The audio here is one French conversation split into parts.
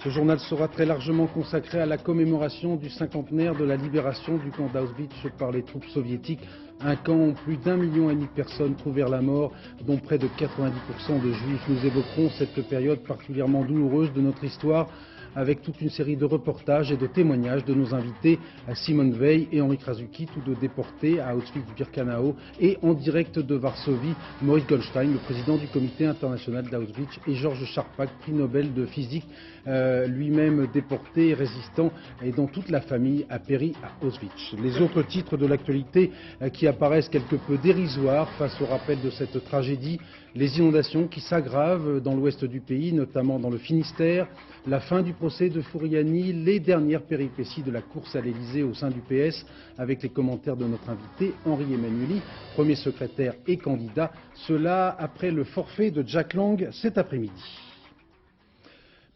Ce journal sera très largement consacré à la commémoration du cinquantenaire de la libération du camp d'Auschwitz par les troupes soviétiques. Un camp où plus d'1,5 million de personnes trouvèrent la mort, dont près de 90% de juifs. Nous évoquerons cette période particulièrement douloureuse de notre histoire avec toute une série de reportages et de témoignages de nos invités, Simone Veil et Henri Krasuki, tous deux déportés à Auschwitz-Birkenau, et en direct de Varsovie, Maurice Goldstein, le président du comité international d'Auschwitz, et Georges Charpak, prix Nobel de physique, lui-même déporté, résistant, et dont toute la famille a péri à Auschwitz. Les autres titres de l'actualité qui apparaissent quelque peu dérisoires face au rappel de cette tragédie: les inondations qui s'aggravent dans l'ouest du pays, notamment dans le Finistère, la fin du procès de Fouriani, les dernières péripéties de la course à l'Elysée au sein du PS, avec les commentaires de notre invité Henri Emmanuelli, premier secrétaire et candidat. Cela après le forfait de Jack Lang cet après-midi.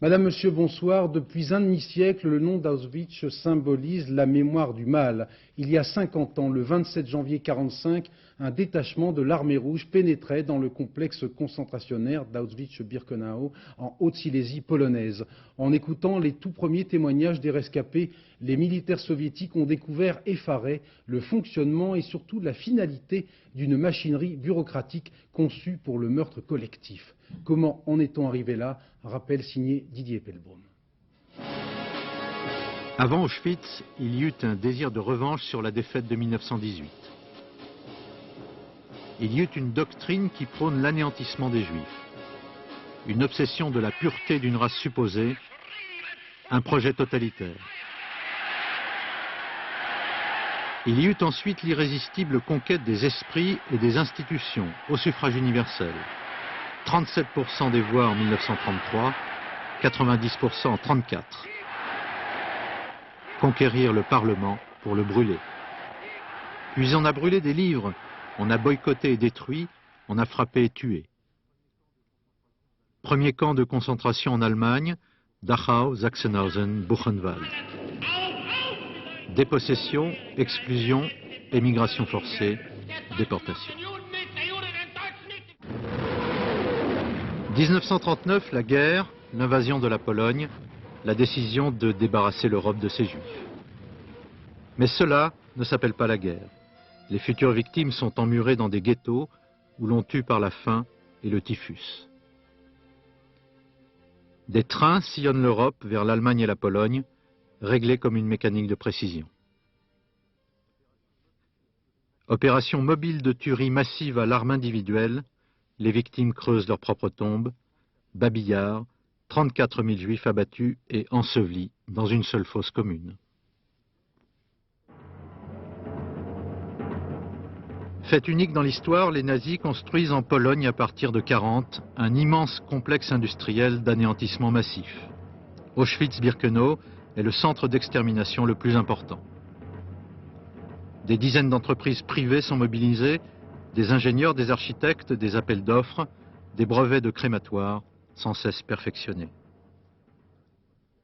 Madame, Monsieur, bonsoir. Depuis un demi-siècle, le nom d'Auschwitz symbolise la mémoire du mal. Il y a 50 ans, le 27 janvier 1945, un détachement de l'armée rouge pénétrait dans le complexe concentrationnaire d'Auschwitz-Birkenau en Haute-Silésie polonaise. En écoutant les tout premiers témoignages des rescapés, les militaires soviétiques ont découvert effarés le fonctionnement et surtout la finalité d'une machinerie bureaucratique conçue pour le meurtre collectif. Comment en est-on arrivé là? Rappel signé Didier Pellebaum. Avant Auschwitz, il y eut un désir de revanche sur la défaite de 1918. Il y eut une doctrine qui prône l'anéantissement des Juifs, une obsession de la pureté d'une race supposée, un projet totalitaire. Il y eut ensuite l'irrésistible conquête des esprits et des institutions au suffrage universel. 37% des voix en 1933, 90% en 1934. Conquérir le Parlement pour le brûler. Puis on a brûlé des livres, on a boycotté et détruit, on a frappé et tué. Premier camp de concentration en Allemagne, Dachau, Sachsenhausen, Buchenwald. Dépossession, exclusion, émigration forcée, déportation. 1939, la guerre, l'invasion de la Pologne, la décision de débarrasser l'Europe de ses Juifs. Mais cela ne s'appelle pas la guerre. Les futures victimes sont emmurées dans des ghettos où l'on tue par la faim et le typhus. Des trains sillonnent l'Europe vers l'Allemagne et la Pologne, réglés comme une mécanique de précision. Opération mobile de tuerie massive à l'arme individuelle, les victimes creusent leur propre tombe, Babillard, 34 000 juifs abattus et ensevelis dans une seule fosse commune. Fait unique dans l'histoire, les nazis construisent en Pologne à partir de 1940 un immense complexe industriel d'anéantissement massif. Auschwitz-Birkenau est le centre d'extermination le plus important. Des dizaines d'entreprises privées sont mobilisées, des ingénieurs, des architectes, des appels d'offres, des brevets de crématoires sans cesse perfectionnés.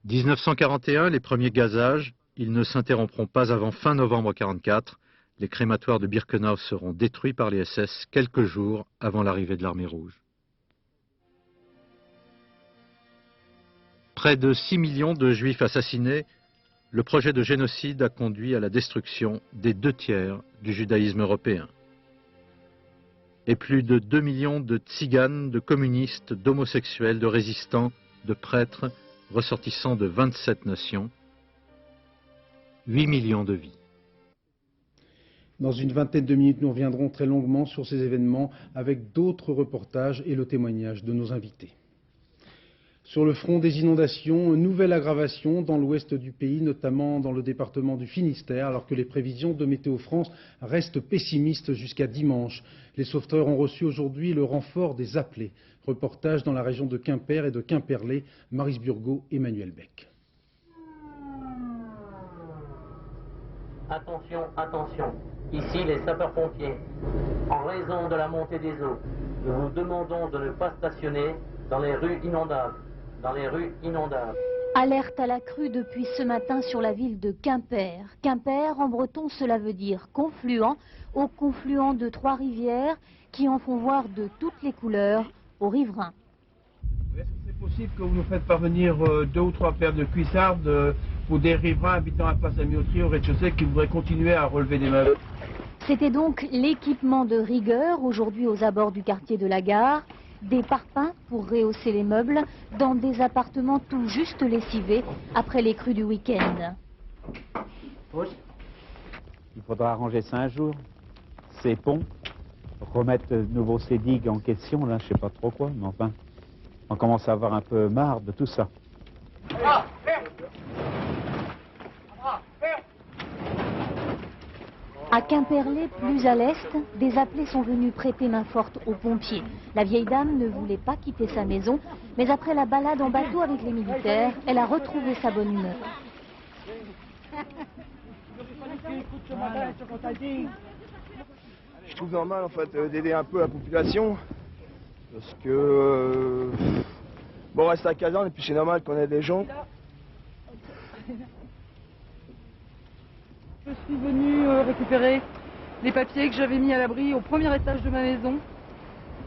1941, les premiers gazages, ils ne s'interrompront pas avant fin novembre 1944. Les crématoires de Birkenau seront détruits par les SS quelques jours avant l'arrivée de l'armée rouge. Près de 6 millions de juifs assassinés, le projet de génocide a conduit à la destruction des 2/3 du judaïsme européen. Et plus de 2 millions de tziganes, de communistes, d'homosexuels, de résistants, de prêtres, ressortissants de 27 nations. 8 millions de vies. Dans une vingtaine de minutes, nous reviendrons très longuement sur ces événements avec d'autres reportages et le témoignage de nos invités. Sur le front des inondations, une nouvelle aggravation dans l'ouest du pays, notamment dans le département du Finistère, alors que les prévisions de Météo France restent pessimistes jusqu'à dimanche. Les sauveteurs ont reçu aujourd'hui le renfort des appelés. Reportage dans la région de Quimper et de Quimperlé, Maryse Burgot, Emmanuel Beck. Attention, attention. Ici les sapeurs-pompiers. En raison de la montée des eaux, nous vous demandons de ne pas stationner dans les rues inondables. Alerte à la crue depuis ce matin sur la ville de Quimper. Quimper, en breton, cela veut dire confluent, au confluent de 3 rivières qui en font voir de toutes les couleurs aux riverains. possible que vous nous faites parvenir 2 ou 3 paires de cuissardes pour des riverains habitant à Place Amioterie au rez-de-chaussée qui voudraient continuer à relever des meubles. C'était donc l'équipement de rigueur aujourd'hui aux abords du quartier de la Gare. Des parpaings pour rehausser les meubles dans des appartements tout juste lessivés après les crues du week-end. Il faudra arranger ça un jour, ces ponts, remettre de nouveau ces digues en question, là je sais pas trop quoi, mais enfin, on commence à avoir un peu marre de tout ça. À Quimperlé, plus à l'est, des appelés sont venus prêter main forte aux pompiers. La vieille dame ne voulait pas quitter sa maison, mais après la balade en bateau avec les militaires, elle a retrouvé sa bonne humeur. Je trouve normal en fait d'aider un peu la population, parce que bon, on reste à la caserne et puis c'est normal qu'on aide les gens. Je suis venue récupérer les papiers que j'avais mis à l'abri au premier étage de ma maison.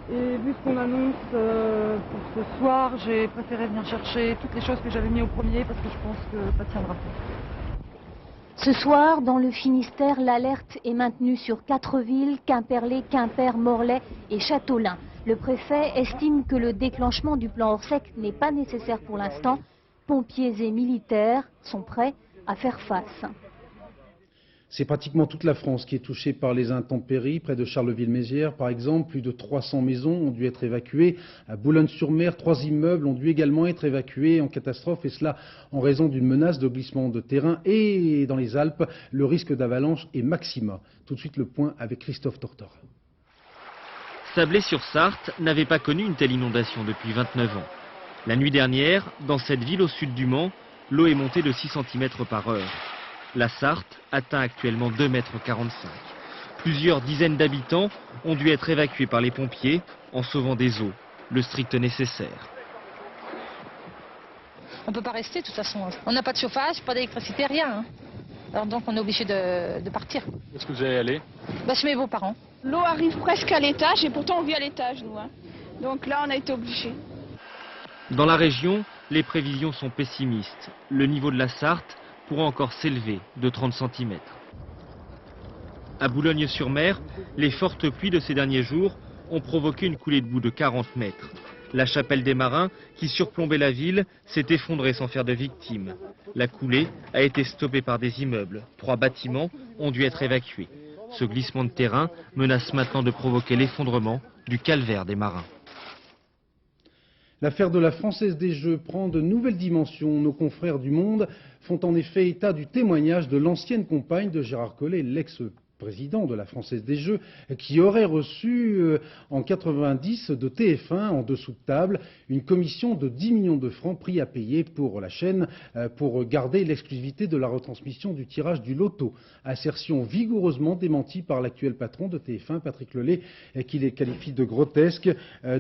Et vu ce qu'on annonce pour ce soir, j'ai préféré venir chercher toutes les choses que j'avais mis au premier parce que je pense que ça tiendra. Ce soir, dans le Finistère, l'alerte est maintenue sur 4 villes, Quimperlé, Quimper, Morlaix et Châteaulin. Le préfet estime que le déclenchement du plan Orsec n'est pas nécessaire pour l'instant. Pompiers et militaires sont prêts à faire face. C'est pratiquement toute la France qui est touchée par les intempéries. Près de Charleville-Mézières, par exemple, plus de 300 maisons ont dû être évacuées. À Boulogne-sur-Mer, 3 immeubles ont dû également être évacués en catastrophe, et cela en raison d'une menace de glissement de terrain. Et dans les Alpes, le risque d'avalanche est maxima. Tout de suite, le point avec Christophe Tortora. Sablé-sur-Sarthe n'avait pas connu une telle inondation depuis 29 ans. La nuit dernière, dans cette ville au sud du Mans, l'eau est montée de 6 cm par heure. La Sarthe atteint actuellement 2,45 m. Plusieurs dizaines d'habitants ont dû être évacués par les pompiers en sauvant des eaux, le strict nécessaire. On ne peut pas rester de toute façon. On n'a pas de chauffage, pas d'électricité, rien. Alors donc on est obligé de partir. Où est-ce que vous allez aller? Chez mes beaux-parents. L'eau arrive presque à l'étage et pourtant on vit à l'étage nous. Donc là on a été obligés. Dans la région, les prévisions sont pessimistes. Le niveau de la Sarthe pourra encore s'élever de 30 cm. À Boulogne-sur-Mer, les fortes pluies de ces derniers jours ont provoqué une coulée de boue de 40 mètres. La chapelle des Marins, qui surplombait la ville, s'est effondrée sans faire de victimes. La coulée a été stoppée par des immeubles. 3 bâtiments ont dû être évacués. Ce glissement de terrain menace maintenant de provoquer l'effondrement du calvaire des marins. L'affaire de la Française des Jeux prend de nouvelles dimensions. Nos confrères du Monde font en effet état du témoignage de l'ancienne compagne de Gérard Collet, l'ex-président de la Française des Jeux, qui aurait reçu en 90 de TF1, en dessous de table, une commission de 10 millions de francs, prix à payer pour la chaîne, pour garder l'exclusivité de la retransmission du tirage du loto. Assertion vigoureusement démentie par l'actuel patron de TF1, Patrick Lelay, qui les qualifie de grotesques.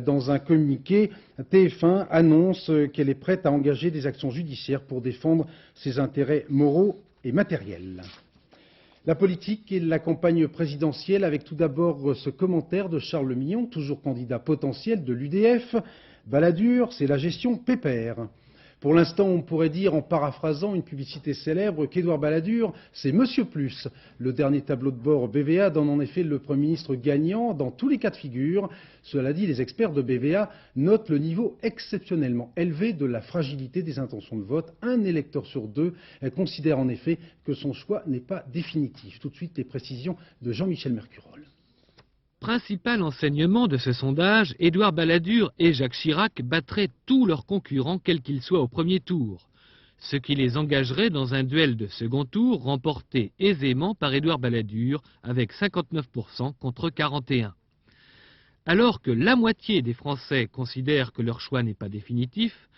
Dans un communiqué, TF1 annonce qu'elle est prête à engager des actions judiciaires pour défendre ses intérêts moraux et matériels. La politique et la campagne présidentielle, avec tout d'abord ce commentaire de Charles Millon, toujours candidat potentiel de l'UDF. Balladur, c'est la gestion pépère. Pour l'instant, on pourrait dire, en paraphrasant une publicité célèbre, qu'Édouard Balladur, c'est Monsieur Plus. Le dernier tableau de bord BVA donne en effet le Premier ministre gagnant dans tous les cas de figure. Cela dit, les experts de BVA notent le niveau exceptionnellement élevé de la fragilité des intentions de vote. Un électeur sur 2 considère en effet que son choix n'est pas définitif. Tout de suite, les précisions de Jean-Michel Mercurol. Principal enseignement de ce sondage, Édouard Balladur et Jacques Chirac battraient tous leurs concurrents, quels qu'ils soient au premier tour. Ce qui les engagerait dans un duel de second tour remporté aisément par Édouard Balladur avec 59% contre 41%. Alors que la moitié des Français considèrent que leur choix n'est pas définitif,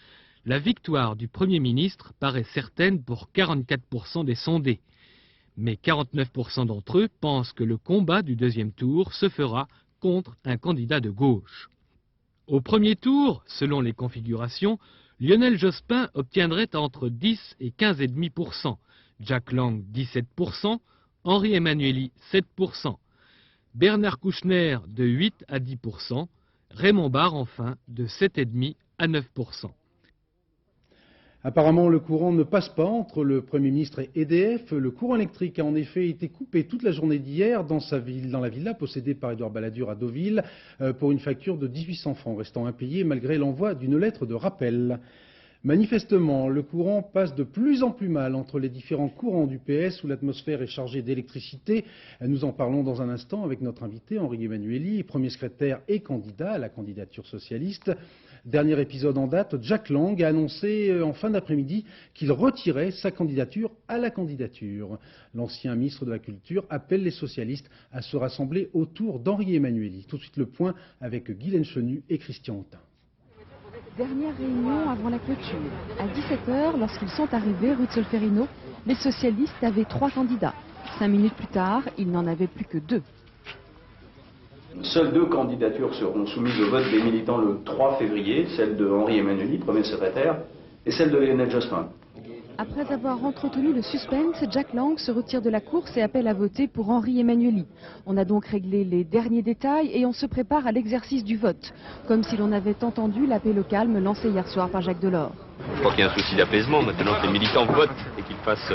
la victoire du Premier ministre paraît certaine pour 44% des sondés. Mais 49% d'entre eux pensent que le combat du deuxième tour se fera contre un candidat de gauche. Au premier tour, selon les configurations, Lionel Jospin obtiendrait entre 10 et 15,5%, Jack Lang 17%, Henri Emmanuelli 7%, Bernard Kouchner de 8 à 10%, Raymond Barre enfin de 7,5 à 9%. Apparemment, le courant ne passe pas entre le Premier ministre et EDF. Le courant électrique a en effet été coupé toute la journée d'hier dans la villa possédée par Édouard Balladur à Deauville pour une facture de 1800 francs, restant impayée malgré l'envoi d'une lettre de rappel. Manifestement, le courant passe de plus en plus mal entre les différents courants du PS où l'atmosphère est chargée d'électricité. Nous en parlons dans un instant avec notre invité Henri Emmanuelli, premier secrétaire et candidat à la candidature socialiste. Dernier épisode en date, Jack Lang a annoncé en fin d'après-midi qu'il retirait sa candidature à la candidature. L'ancien ministre de la Culture appelle les socialistes à se rassembler autour d'Henri Emmanuelli. Tout de suite le point avec Guylaine Chenu et Christian Autain. Dernière réunion avant la clôture. À 17h, lorsqu'ils sont arrivés rue de Solferino, les socialistes avaient 3 candidats. 5 minutes plus tard, ils n'en avaient plus que 2. Seules 2 candidatures seront soumises au vote des militants le 3 février, celle de Henri Emmanuelli, premier secrétaire, et celle de Lionel Jospin. Après avoir entretenu le suspense, Jack Lang se retire de la course et appelle à voter pour Henri Emmanuelli. On a donc réglé les derniers détails et on se prépare à l'exercice du vote, comme si l'on avait entendu l'appel au calme lancé hier soir par Jacques Delors. Je crois qu'il y a un souci d'apaisement maintenant que les militants votent et qu'ils fassent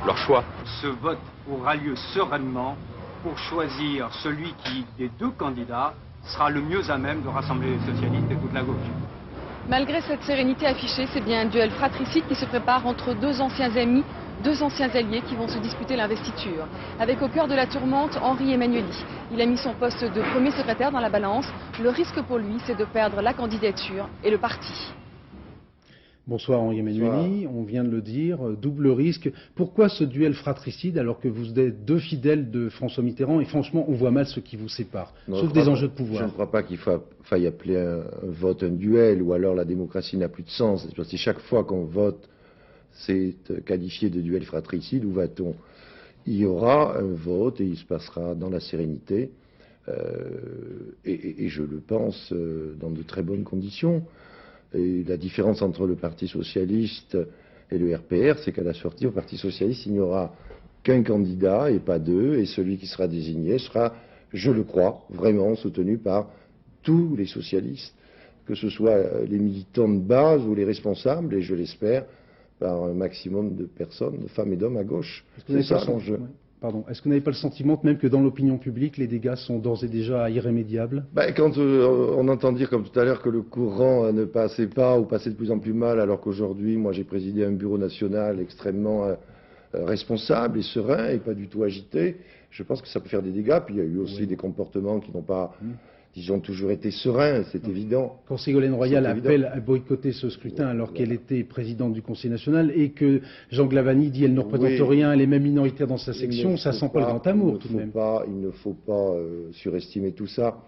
leur choix. Ce vote aura lieu sereinement pour choisir celui qui, des 2 candidats, sera le mieux à même de rassembler les socialistes et toute la gauche. Malgré cette sérénité affichée, c'est bien un duel fratricide qui se prépare entre 2 anciens amis, 2 anciens alliés qui vont se disputer l'investiture. Avec au cœur de la tourmente, Henri Emmanuelli. Il a mis son poste de premier secrétaire dans la balance. Le risque pour lui, c'est de perdre la candidature et le parti. Bonsoir Henri Emmanuelli, on vient de le dire, double risque. Pourquoi ce duel fratricide alors que vous êtes 2 fidèles de François Mitterrand et franchement on voit mal ce qui vous sépare, sauf des enjeux de pouvoir. Je ne crois pas qu'il faille appeler un vote un duel ou alors la démocratie n'a plus de sens. Parce que chaque fois qu'on vote c'est qualifié de duel fratricide, où va-t-on? Il y aura un vote et il se passera dans la sérénité et je le pense dans de très bonnes conditions. Et la différence entre le Parti Socialiste et le RPR, c'est qu'à la sortie, au Parti Socialiste, il n'y aura qu'un candidat et pas 2, et celui qui sera désigné sera, je le crois, vraiment soutenu par tous les socialistes, que ce soit les militants de base ou les responsables, et je l'espère, par un maximum de personnes, de femmes et d'hommes à gauche. C'est ça l'enjeu. Est-ce que vous n'avez pas le sentiment que même que dans l'opinion publique, les dégâts sont d'ores et déjà irrémédiables? Quand on entend dire, comme tout à l'heure, que le courant ne passait pas ou passait de plus en plus mal, alors qu'aujourd'hui, moi j'ai présidé un bureau national extrêmement responsable et serein et pas du tout agité, je pense que ça peut faire des dégâts. Puis il y a eu aussi des comportements qui n'ont pas, disons, toujours été sereins, c'est évident. Quand Ségolène Royal appelle à boycotter ce scrutin alors qu'elle était présidente du Conseil national et que Jean Glavany dit elle ne représente rien, elle est même minoritaire dans sa section, ça sent pas le grand amour tout de même. Il ne faut pas surestimer tout ça.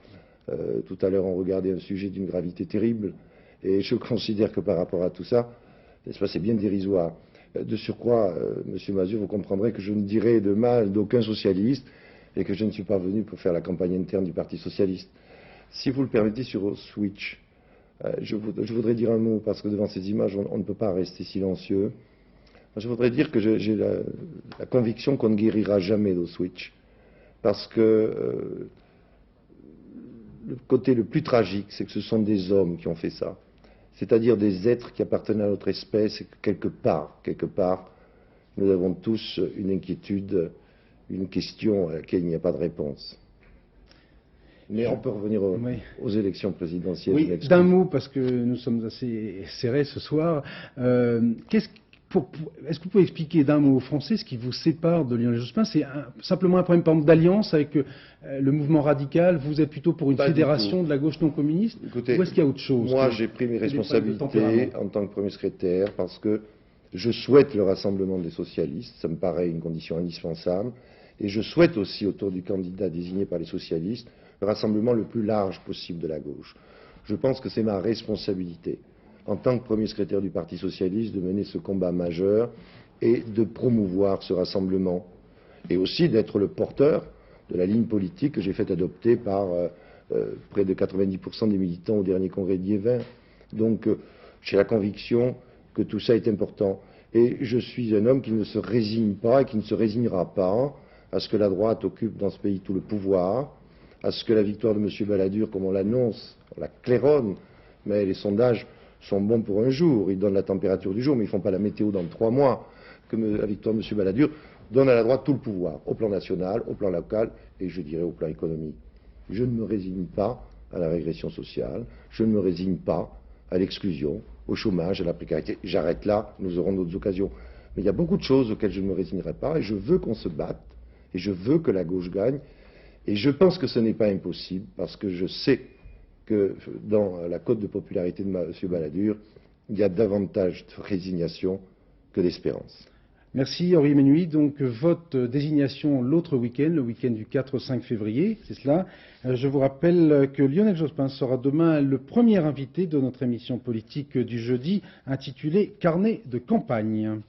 Tout à l'heure on regardait un sujet d'une gravité terrible et je considère que par rapport à tout ça, c'est bien dérisoire. De surcroît, Monsieur Mazur, vous comprendrez que je ne dirai de mal d'aucun socialiste et que je ne suis pas venu pour faire la campagne interne du Parti socialiste. Si vous le permettez, sur Switch, je voudrais dire un mot, parce que devant ces images, on ne peut pas rester silencieux. Je voudrais dire que j'ai la conviction qu'on ne guérira jamais d'Auschwitz, parce que le côté le plus tragique, c'est que ce sont des hommes qui ont fait ça, c'est-à-dire des êtres qui appartenaient à notre espèce, et que quelque part, nous avons tous une inquiétude, une question à laquelle il n'y a pas de réponse. Mais on peut revenir aux élections présidentielles. Oui, d'un mot, parce que nous sommes assez serrés ce soir. Est-ce que vous pouvez expliquer d'un mot aux Français ce qui vous sépare de Lionel Jospin? C'est simplement un problème, par exemple, d'alliance avec le mouvement radical. Vous êtes plutôt pour une fédération de la gauche non communiste? Écoutez, ou est-ce qu'il y a autre chose? Moi, j'ai pris mes responsabilités en tant que premier secrétaire parce que je souhaite le rassemblement des socialistes. Ça me paraît une condition indispensable. Et je souhaite aussi, autour du candidat désigné par les socialistes, le rassemblement le plus large possible de la gauche. Je pense que c'est ma responsabilité, en tant que premier secrétaire du Parti socialiste, de mener ce combat majeur et de promouvoir ce rassemblement. Et aussi d'être le porteur de la ligne politique que j'ai fait adopter par près de 90% des militants au dernier congrès de Liévin. Donc j'ai la conviction que tout ça est important. Et je suis un homme qui ne se résigne pas et qui ne se résignera pas à ce que la droite occupe dans ce pays tout le pouvoir, à ce que la victoire de M. Balladur, comme on l'annonce, on la claironne, mais les sondages sont bons pour un jour, ils donnent la température du jour, mais ils ne font pas la météo dans 3 mois, comme avec toi, M. Balladur, donne à la droite tout le pouvoir, au plan national, au plan local, et je dirais au plan économique. Je ne me résigne pas à la régression sociale, je ne me résigne pas à l'exclusion, au chômage, à la précarité. J'arrête là, nous aurons d'autres occasions. Mais il y a beaucoup de choses auxquelles je ne me résignerai pas, et je veux qu'on se batte, et je veux que la gauche gagne, et je pense que ce n'est pas impossible, parce que je sais que dans la cote de popularité de M. Balladur, il y a davantage de résignation que d'espérance. Merci Henri Emmanuel. Donc vote désignation l'autre week-end, le week-end du 4-5 février, c'est cela. Je vous rappelle que Lionel Jospin sera demain le premier invité de notre émission politique du jeudi, intitulée Carnet de campagne.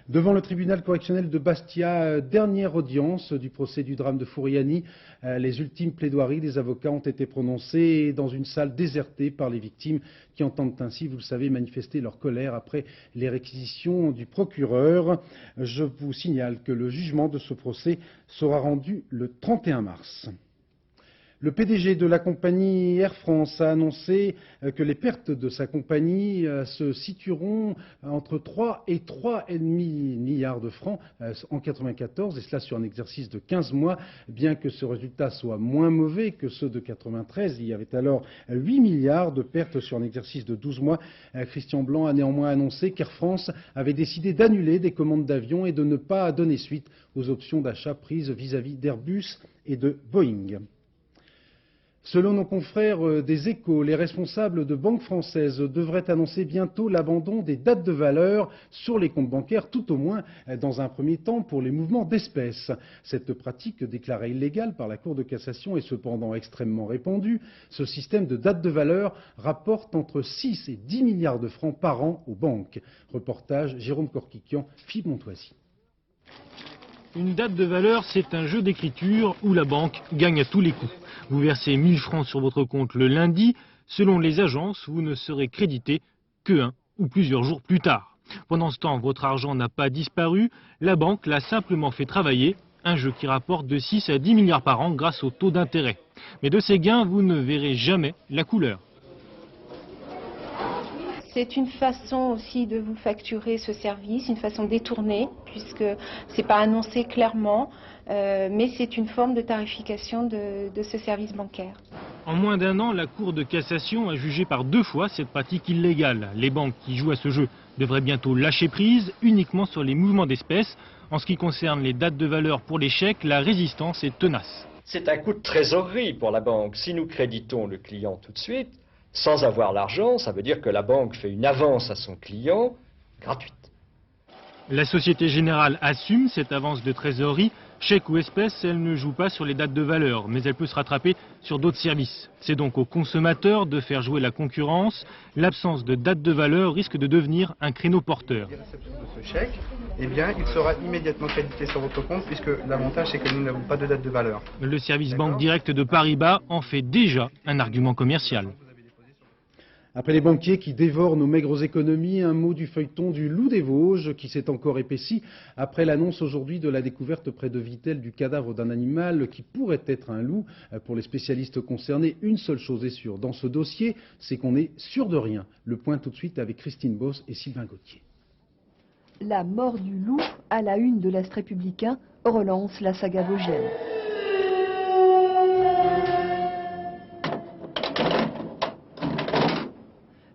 Devant le tribunal correctionnel de Bastia, dernière audience du procès du drame de Fouriani, les ultimes plaidoiries des avocats ont été prononcées dans une salle désertée par les victimes qui entendent ainsi, vous le savez, manifester leur colère après les réquisitions du procureur. Je vous signale que le jugement de ce procès sera rendu le 31 mars. Le PDG de la compagnie Air France a annoncé que les pertes de sa compagnie se situeront entre 3 et 3,5 milliards de francs en 1994, et cela sur un exercice de 15 mois, bien que ce résultat soit moins mauvais que ceux de 1993. Il y avait alors 8 milliards de pertes sur un exercice de 12 mois. Christian Blanc a néanmoins annoncé qu'Air France avait décidé d'annuler des commandes d'avions et de ne pas donner suite aux options d'achat prises vis-à-vis d'Airbus et de Boeing. Selon nos confrères des Échos, les responsables de banques françaises devraient annoncer bientôt l'abandon des dates de valeur sur les comptes bancaires, tout au moins dans un premier temps pour les mouvements d'espèces. Cette pratique déclarée illégale par la Cour de cassation est cependant extrêmement répandue. Ce système de dates de valeur rapporte entre 6 et 10 milliards de francs par an aux banques. Reportage Jérôme Corquiquian, Philippe Montoisy. Une date de valeur, c'est un jeu d'écriture où la banque gagne à tous les coups. Vous versez 1000 francs sur votre compte le lundi. Selon les agences, vous ne serez crédité que 1 ou plusieurs jours plus tard. Pendant ce temps, votre argent n'a pas disparu. La banque l'a simplement fait travailler. Un jeu qui rapporte de 6 à 10 milliards par an grâce au taux d'intérêt. Mais de ces gains, vous ne verrez jamais la couleur. C'est une façon aussi de vous facturer ce service, une façon détournée, puisque ce n'est pas annoncé clairement, mais c'est une forme de tarification de ce service bancaire. En moins d'un an, la Cour de cassation a jugé par 2 fois cette pratique illégale. Les banques qui jouent à ce jeu devraient bientôt lâcher prise uniquement sur les mouvements d'espèces. En ce qui concerne les dates de valeur pour les chèques, la résistance est tenace. C'est un coût de trésorerie pour la banque. Si nous créditons le client tout de suite, sans avoir l'argent, ça veut dire que la banque fait une avance à son client gratuite. La Société Générale assume cette avance de trésorerie. Chèque ou espèce, elle ne joue pas sur les dates de valeur, mais elle peut se rattraper sur d'autres services. C'est donc aux consommateurs de faire jouer la concurrence. L'absence de date de valeur risque de devenir un créneau porteur. Ce chèque, eh bien, il sera immédiatement crédité sur votre compte, puisque l'avantage, c'est que nous n'avons pas de date de valeur. Le service Banque Directe de Paribas en fait déjà un argument commercial. Après les banquiers qui dévorent nos maigres économies, un mot du feuilleton du loup des Vosges qui s'est encore épaissi après l'annonce aujourd'hui de la découverte près de Vittel du cadavre d'un animal qui pourrait être un loup. Pour les spécialistes concernés, une seule chose est sûre dans ce dossier, c'est qu'on est sûr de rien. Le point tout de suite avec Christine Boss et Sylvain Gauthier. La mort du loup, à la une de l'Est républicain, relance la saga vosgienne.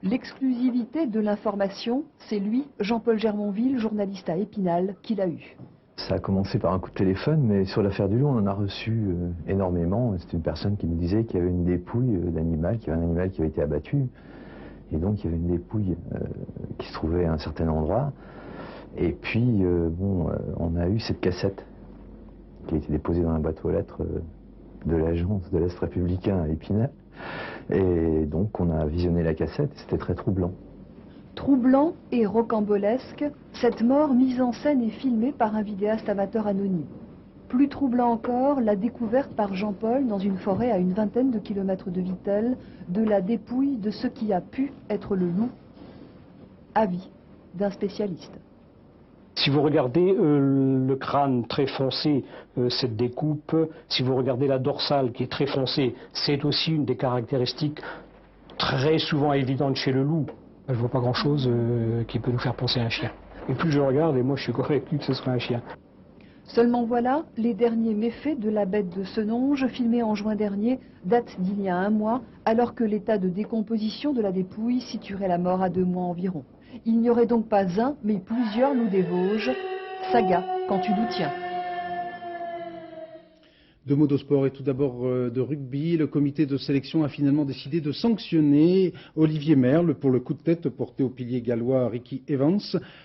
L'exclusivité de l'information, c'est lui, Jean-Paul Germonville, journaliste à Épinal, qui l'a eu. Ça a commencé par un coup de téléphone, mais sur l'affaire du loup, on en a reçu énormément. C'est une personne qui nous disait qu'il y avait une dépouille d'animal, qu'il y avait un animal qui avait été abattu. Et donc, il y avait une dépouille qui se trouvait à un certain endroit. Et puis, on a eu cette cassette qui a été déposée dans la boîte aux lettres de l'agence de l'Est républicain à Épinal. Et donc on a visionné la cassette, c'était très troublant. Troublant et rocambolesque, cette mort mise en scène et filmée par un vidéaste amateur anonyme. Plus troublant encore, la découverte par Jean-Paul dans une forêt à une vingtaine de kilomètres de Vittel de la dépouille de ce qui a pu être le loup. Avis d'un spécialiste. Si vous regardez le crâne très foncé, cette découpe, si vous regardez la dorsale qui est très foncée, c'est aussi une des caractéristiques très souvent évidentes chez le loup. Je vois pas grand-chose qui peut nous faire penser à un chien. Et plus je regarde, et moi je suis convaincu que ce sera un chien. Seulement voilà, les derniers méfaits de la bête de Senonges, filmés en juin dernier, datent d'il y a 1 mois, alors que l'état de décomposition de la dépouille situerait la mort à 2 mois environ. Il n'y aurait donc pas un, mais plusieurs loups des Vosges. Saga, quand tu nous tiens. 2 mots de sport et tout d'abord de rugby. Le comité de sélection a finalement décidé de sanctionner Olivier Merle pour le coup de tête porté au pilier gallois Ricky Evans.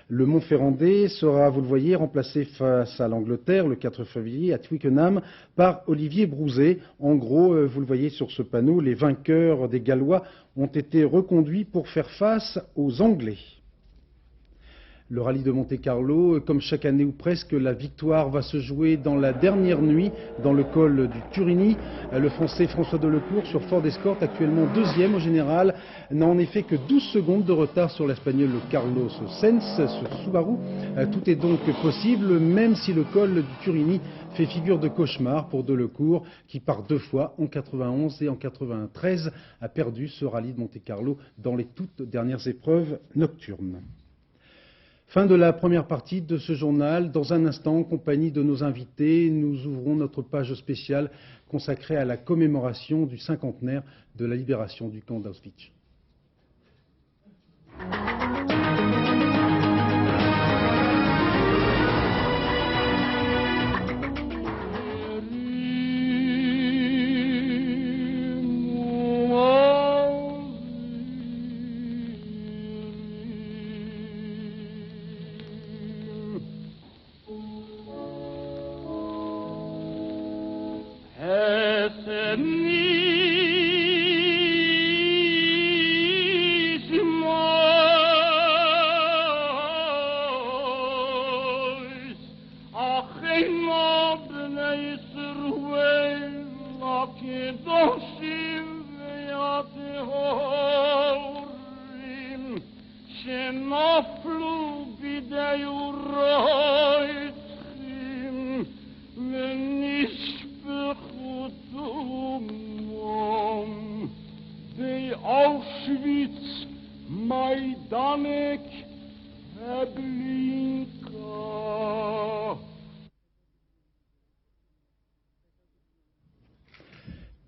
Le Montferrandais sera, vous le voyez, remplacé face à l'Angleterre le 4 février à Twickenham par Olivier Brouzet. En gros, vous le voyez sur ce panneau, les vainqueurs des Gallois ont été reconduits pour faire face aux Anglais. Le rallye de Monte-Carlo, comme chaque année ou presque, la victoire va se jouer dans la dernière nuit dans le col du Turini. Le Français François Delecourt sur Ford Escort, actuellement 2e au général, n'a en effet que 12 secondes de retard sur l'Espagnol Carlos Sainz sur Subaru. Tout est donc possible, même si le col du Turini fait figure de cauchemar pour Delecourt, qui par 2 fois, en 91 et en 93, a perdu ce rallye de Monte-Carlo dans les toutes dernières épreuves nocturnes. Fin de la première partie de ce journal. Dans un instant, en compagnie de nos invités, nous ouvrons notre page spéciale consacrée à la commémoration du 50e de la libération du camp d'Auschwitz. Auschwitz, Majdanek, Treblinka.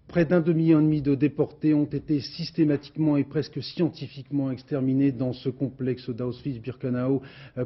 Près d'1,5 million de déportés ont été systématiquement et presque scientifiquement exterminés dans ce complexe d'Auschwitz-Birkenau.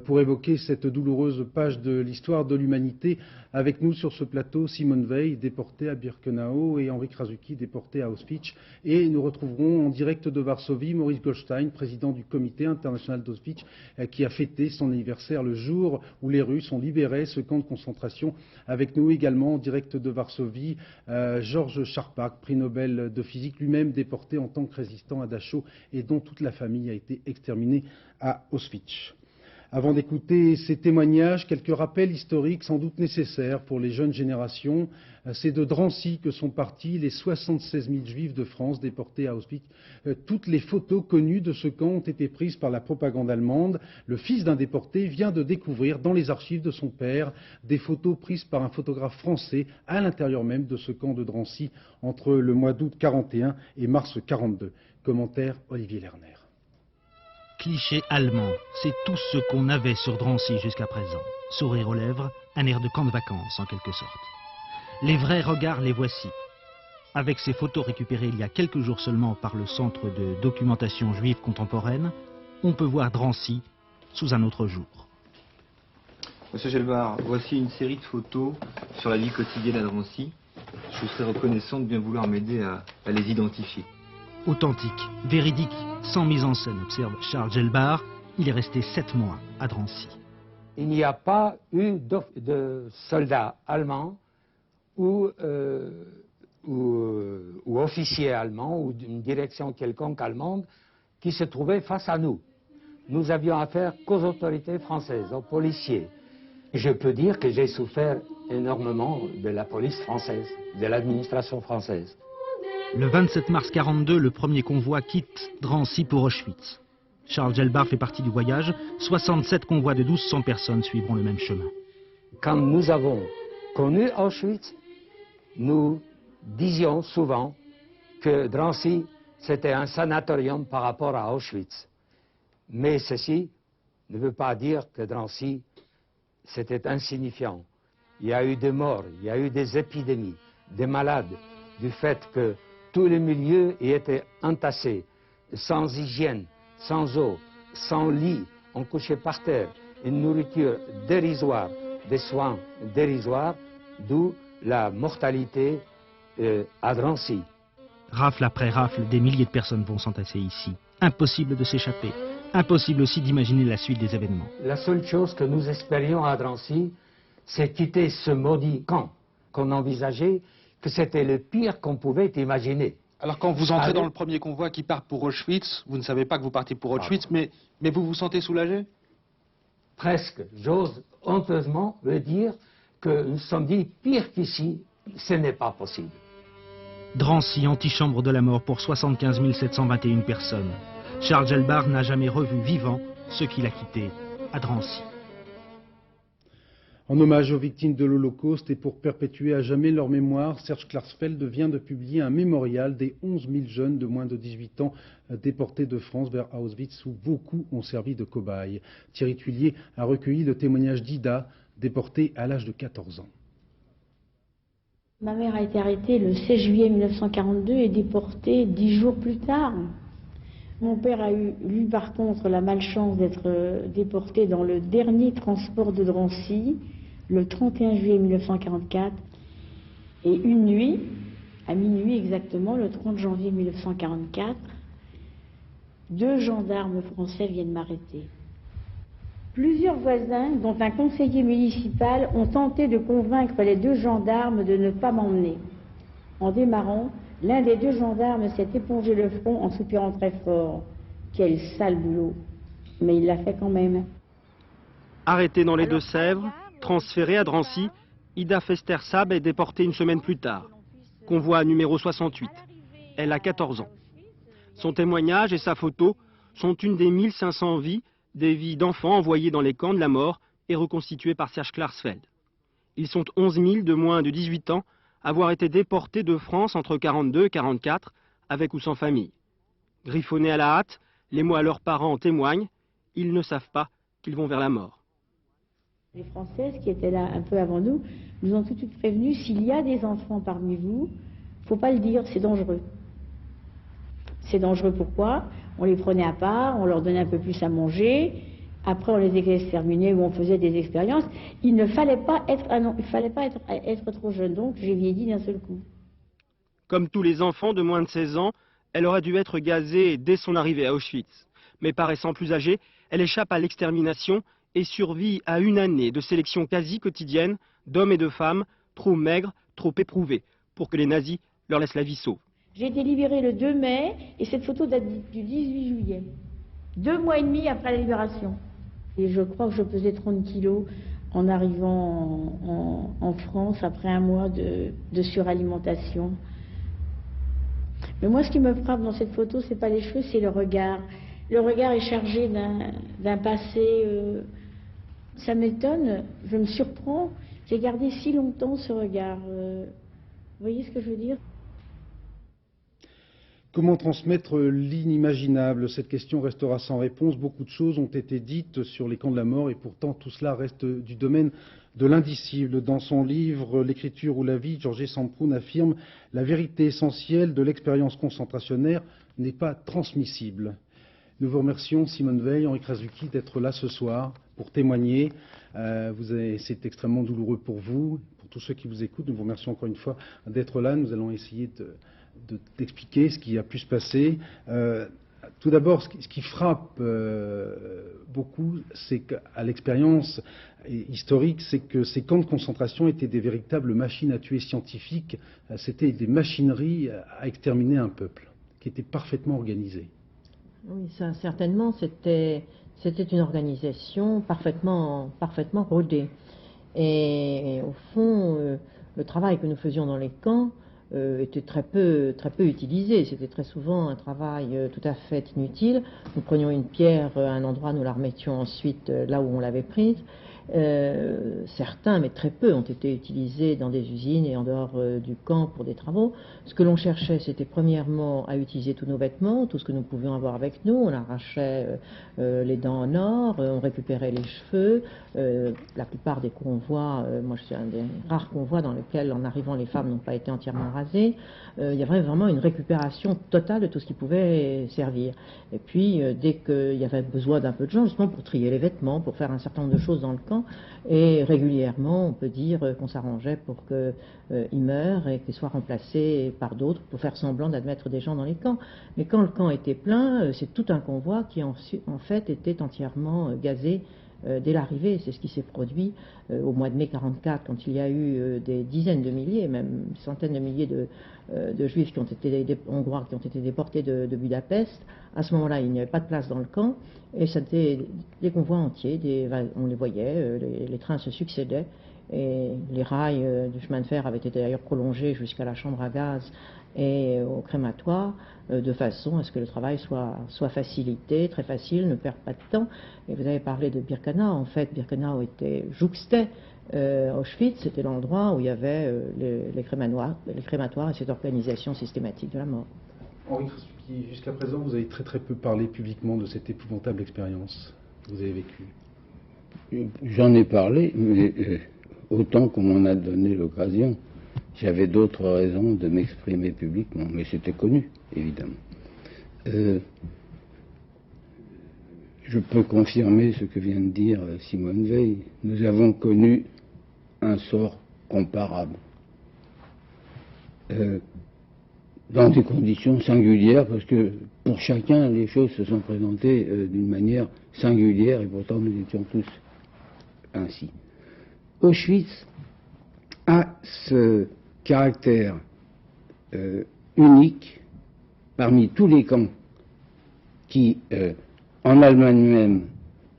Pour évoquer cette douloureuse page de l'histoire de l'humanité, avec nous sur ce plateau, Simone Veil, déportée à Birkenau, et Henri Krasucki, déporté à Auschwitz. Et nous retrouverons en direct de Varsovie Maurice Goldstein, président du comité international d'Auschwitz, qui a fêté son anniversaire le jour où les Russes ont libéré ce camp de concentration. Avec nous également en direct de Varsovie, Georges Charpak, prix Nobel de physique, lui-même déporté en tant que résistant à Dachau et dont toute la famille a été exterminée à Auschwitz. Avant d'écouter ces témoignages, quelques rappels historiques sans doute nécessaires pour les jeunes générations. C'est de Drancy que sont partis les 76 000 juifs de France déportés à Auschwitz. Toutes les photos connues de ce camp ont été prises par la propagande allemande. Le fils d'un déporté vient de découvrir dans les archives de son père des photos prises par un photographe français à l'intérieur même de ce camp de Drancy entre le mois d'août 41 et mars 42. Commentaire Olivier Lerner. Cliché allemand, c'est tout ce qu'on avait sur Drancy jusqu'à présent. Sourire aux lèvres, un air de camp de vacances en quelque sorte. Les vrais regards, les voici. Avec ces photos récupérées il y a quelques jours seulement par le Centre de documentation juive contemporaine, on peut voir Drancy sous un autre jour. Monsieur Gelbart, voici une série de photos sur la vie quotidienne à Drancy. Je vous serais reconnaissant de bien vouloir m'aider à les identifier. Authentique, véridique, sans mise en scène, observe Charles Gelbart. Il est resté 7 mois à Drancy. Il n'y a pas eu de soldats allemands ou officiers allemands ou d'une direction quelconque allemande qui se trouvait face à nous. Nous avions affaire qu'aux autorités françaises, aux policiers. Je peux dire que j'ai souffert énormément de la police française, de l'administration française. Le 27 mars 42, le premier convoi quitte Drancy pour Auschwitz. Charles Gelbart fait partie du voyage. 67 convois de 1200 personnes suivront le même chemin. Quand nous avons connu Auschwitz, nous disions souvent que Drancy, c'était un sanatorium par rapport à Auschwitz. Mais ceci ne veut pas dire que Drancy, c'était insignifiant. Il y a eu des morts, il y a eu des épidémies, des malades, du fait que tous les milieux y étaient entassés, sans hygiène, sans eau, sans lit, on couchait par terre, une nourriture dérisoire, des soins dérisoires, d'où la mortalité à Drancy. Rafle après rafle, des milliers de personnes vont s'entasser ici. Impossible de s'échapper. Impossible aussi d'imaginer la suite des événements. La seule chose que nous espérions à Drancy, c'est quitter ce maudit camp qu'on envisageait, que c'était le pire qu'on pouvait imaginer. Alors quand vous entrez dans le premier convoi qui part pour Auschwitz, vous ne savez pas que vous partez pour Auschwitz, mais vous vous sentez soulagé? Presque. J'ose honteusement le dire que nous sommes dit, pire qu'ici, ce n'est pas possible. Drancy, antichambre de la mort pour 75 721 personnes. Charles Gelbard n'a jamais revu vivant ceux qu'il a quittés à Drancy. En hommage aux victimes de l'Holocauste et pour perpétuer à jamais leur mémoire, Serge Klarsfeld vient de publier un mémorial des 11 000 jeunes de moins de 18 ans déportés de France vers Auschwitz où beaucoup ont servi de cobayes. Thierry Tuillier a recueilli le témoignage d'Ida, déportée à l'âge de 14 ans. Ma mère a été arrêtée le 16 juillet 1942 et déportée 10 jours plus tard. Mon père a eu, lui par contre, la malchance d'être déporté dans le dernier transport de Drancy, le 31 juillet 1944. Et une nuit, à minuit exactement, le 30 janvier 1944, 2 gendarmes français viennent m'arrêter. Plusieurs voisins, dont un conseiller municipal, ont tenté de convaincre les 2 gendarmes de ne pas m'emmener. En démarrant, l'un des 2 gendarmes s'est épongé le front en soupirant très fort. Quel sale boulot. Mais il l'a fait quand même. Arrêtée dans les Deux-Sèvres, transférée à Drancy, Ida Fester-Saab est déportée une semaine plus tard. Convoi numéro 68. Elle a 14 ans. Son témoignage et sa photo sont une des 1500 vies, des vies d'enfants envoyés dans les camps de la mort et reconstituées par Serge Klarsfeld. Ils sont 11 000 de moins de 18 ans à avoir été déportés de France entre 42 et 44, avec ou sans famille. Griffonnés à la hâte, les mots à leurs parents en témoignent, ils ne savent pas qu'ils vont vers la mort. Les Françaises qui étaient là un peu avant nous nous ont tout de suite prévenus, s'il y a des enfants parmi vous, il ne faut pas le dire, c'est dangereux. C'est dangereux pourquoi? On les prenait à part, on leur donnait un peu plus à manger, après on les exterminait ou on faisait des expériences. Il ne fallait pas être trop jeune, donc j'ai vieilli d'un seul coup. Comme tous les enfants de moins de 16 ans, elle aurait dû être gazée dès son arrivée à Auschwitz. Mais paraissant plus âgée, elle échappe à l'extermination et survit à une année de sélection quasi quotidienne d'hommes et de femmes trop maigres, trop éprouvés, pour que les nazis leur laissent la vie sauve. J'ai été libérée le 2 mai et cette photo date du 18 juillet. 2 mois et demi après la libération. Et je crois que je pesais 30 kilos en arrivant en France après un mois de suralimentation. Mais moi, ce qui me frappe dans cette photo, c'est pas les cheveux, c'est le regard. Le regard est chargé d'un passé. Ça m'étonne, je me surprends. J'ai gardé si longtemps ce regard. Vous voyez ce que je veux dire? Comment transmettre l'inimaginable? Cette question restera sans réponse. Beaucoup de choses ont été dites sur les camps de la mort et pourtant tout cela reste du domaine de l'indicible. Dans son livre « L'écriture ou la vie », Georges Samproun affirme « La vérité essentielle de l'expérience concentrationnaire n'est pas transmissible ». Nous vous remercions, Simone Veil, Henri Krasucki, d'être là ce soir pour témoigner. C'est extrêmement douloureux pour vous, pour tous ceux qui vous écoutent. Nous vous remercions encore une fois d'être là. Nous allons essayer d'expliquer ce qui a pu se passer. Tout d'abord, ce qui frappe beaucoup, c'est qu'à l'expérience historique, c'est que ces camps de concentration étaient des véritables machines à tuer scientifiques. C'était des machineries à exterminer un peuple, qui étaient parfaitement organisées. Oui, ça, certainement, c'était une organisation parfaitement rodée. Et au fond, le travail que nous faisions dans les camps était très peu utilisé. C'était très souvent un travail tout à fait inutile. Nous prenions une pierre à un endroit, nous la remettions ensuite là où on l'avait prise. Certains, mais très peu, ont été utilisés dans des usines et en dehors du camp pour des travaux. Ce que l'on cherchait, c'était premièrement à utiliser tous nos vêtements, tout ce que nous pouvions avoir avec nous. On arrachait les dents en or, on récupérait les cheveux. La plupart des convois, moi je suis un des rares convois dans lesquels, en arrivant, les femmes n'ont pas été entièrement rasées. Il y avait vraiment une récupération totale de tout ce qui pouvait servir. Et puis, dès qu'il y avait besoin d'un peu de gens, justement pour trier les vêtements, pour faire un certain nombre de choses dans le camp, et régulièrement, on peut dire qu'on s'arrangeait pour qu'ils meurent et qu'ils soient remplacés par d'autres pour faire semblant d'admettre des gens dans les camps. Mais quand le camp était plein, c'est tout un convoi qui en fait était entièrement gazé dès l'arrivée. C'est ce qui s'est produit au mois de mai 1944, quand il y a eu des dizaines de milliers, même centaines de milliers de juifs hongrois qui ont été déportés de Budapest. À ce moment-là, il n'y avait pas de place dans le camp, et c'était des convois entiers, on les voyait, les trains se succédaient, et les rails du chemin de fer avaient été d'ailleurs prolongés jusqu'à la chambre à gaz et au crématoire, de façon à ce que le travail soit facilité, très facile, ne perde pas de temps. Et vous avez parlé de Birkenau. En fait, Birkenau jouxtait Auschwitz, c'était l'endroit où il y avait les crématoires et cette organisation systématique de la mort. Henri Krasucki, jusqu'à présent, vous avez très peu parlé publiquement de cette épouvantable expérience que vous avez vécue. J'en ai parlé, mais autant qu'on m'en a donné l'occasion. J'avais d'autres raisons de m'exprimer publiquement, mais c'était connu, évidemment. Je peux confirmer ce que vient de dire Simone Veil. Nous avons connu un sort comparable, dans des conditions singulières, parce que pour chacun, les choses se sont présentées d'une manière singulière, et pourtant nous étions tous ainsi. Auschwitz a ce caractère unique parmi tous les camps qui, en Allemagne même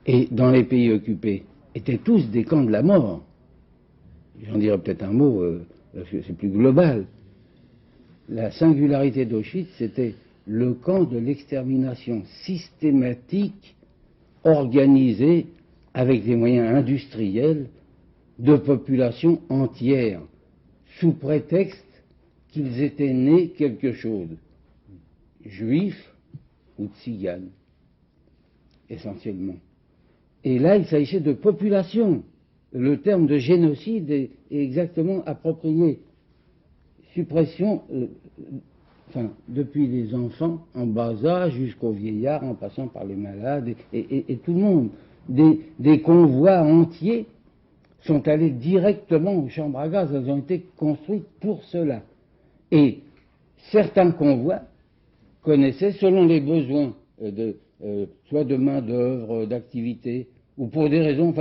et dans les pays occupés, étaient tous des camps de la mort. J'en dirais peut-être un mot, parce que c'est plus global. La singularité d'Auschwitz, c'était le camp de l'extermination systématique, organisée avec des moyens industriels, de populations entières, sous prétexte qu'ils étaient nés quelque chose, juifs ou tziganes, essentiellement. Et là, il s'agissait de population. Le terme de génocide est exactement approprié. Suppression, depuis les enfants en bas âge jusqu'aux vieillards, en passant par les malades et tout le monde. Des convois entiers sont allés directement aux chambres à gaz. Elles ont été construites pour cela. Et certains convois connaissaient, selon les besoins soit de main-d'œuvre, d'activité, ou pour des raisons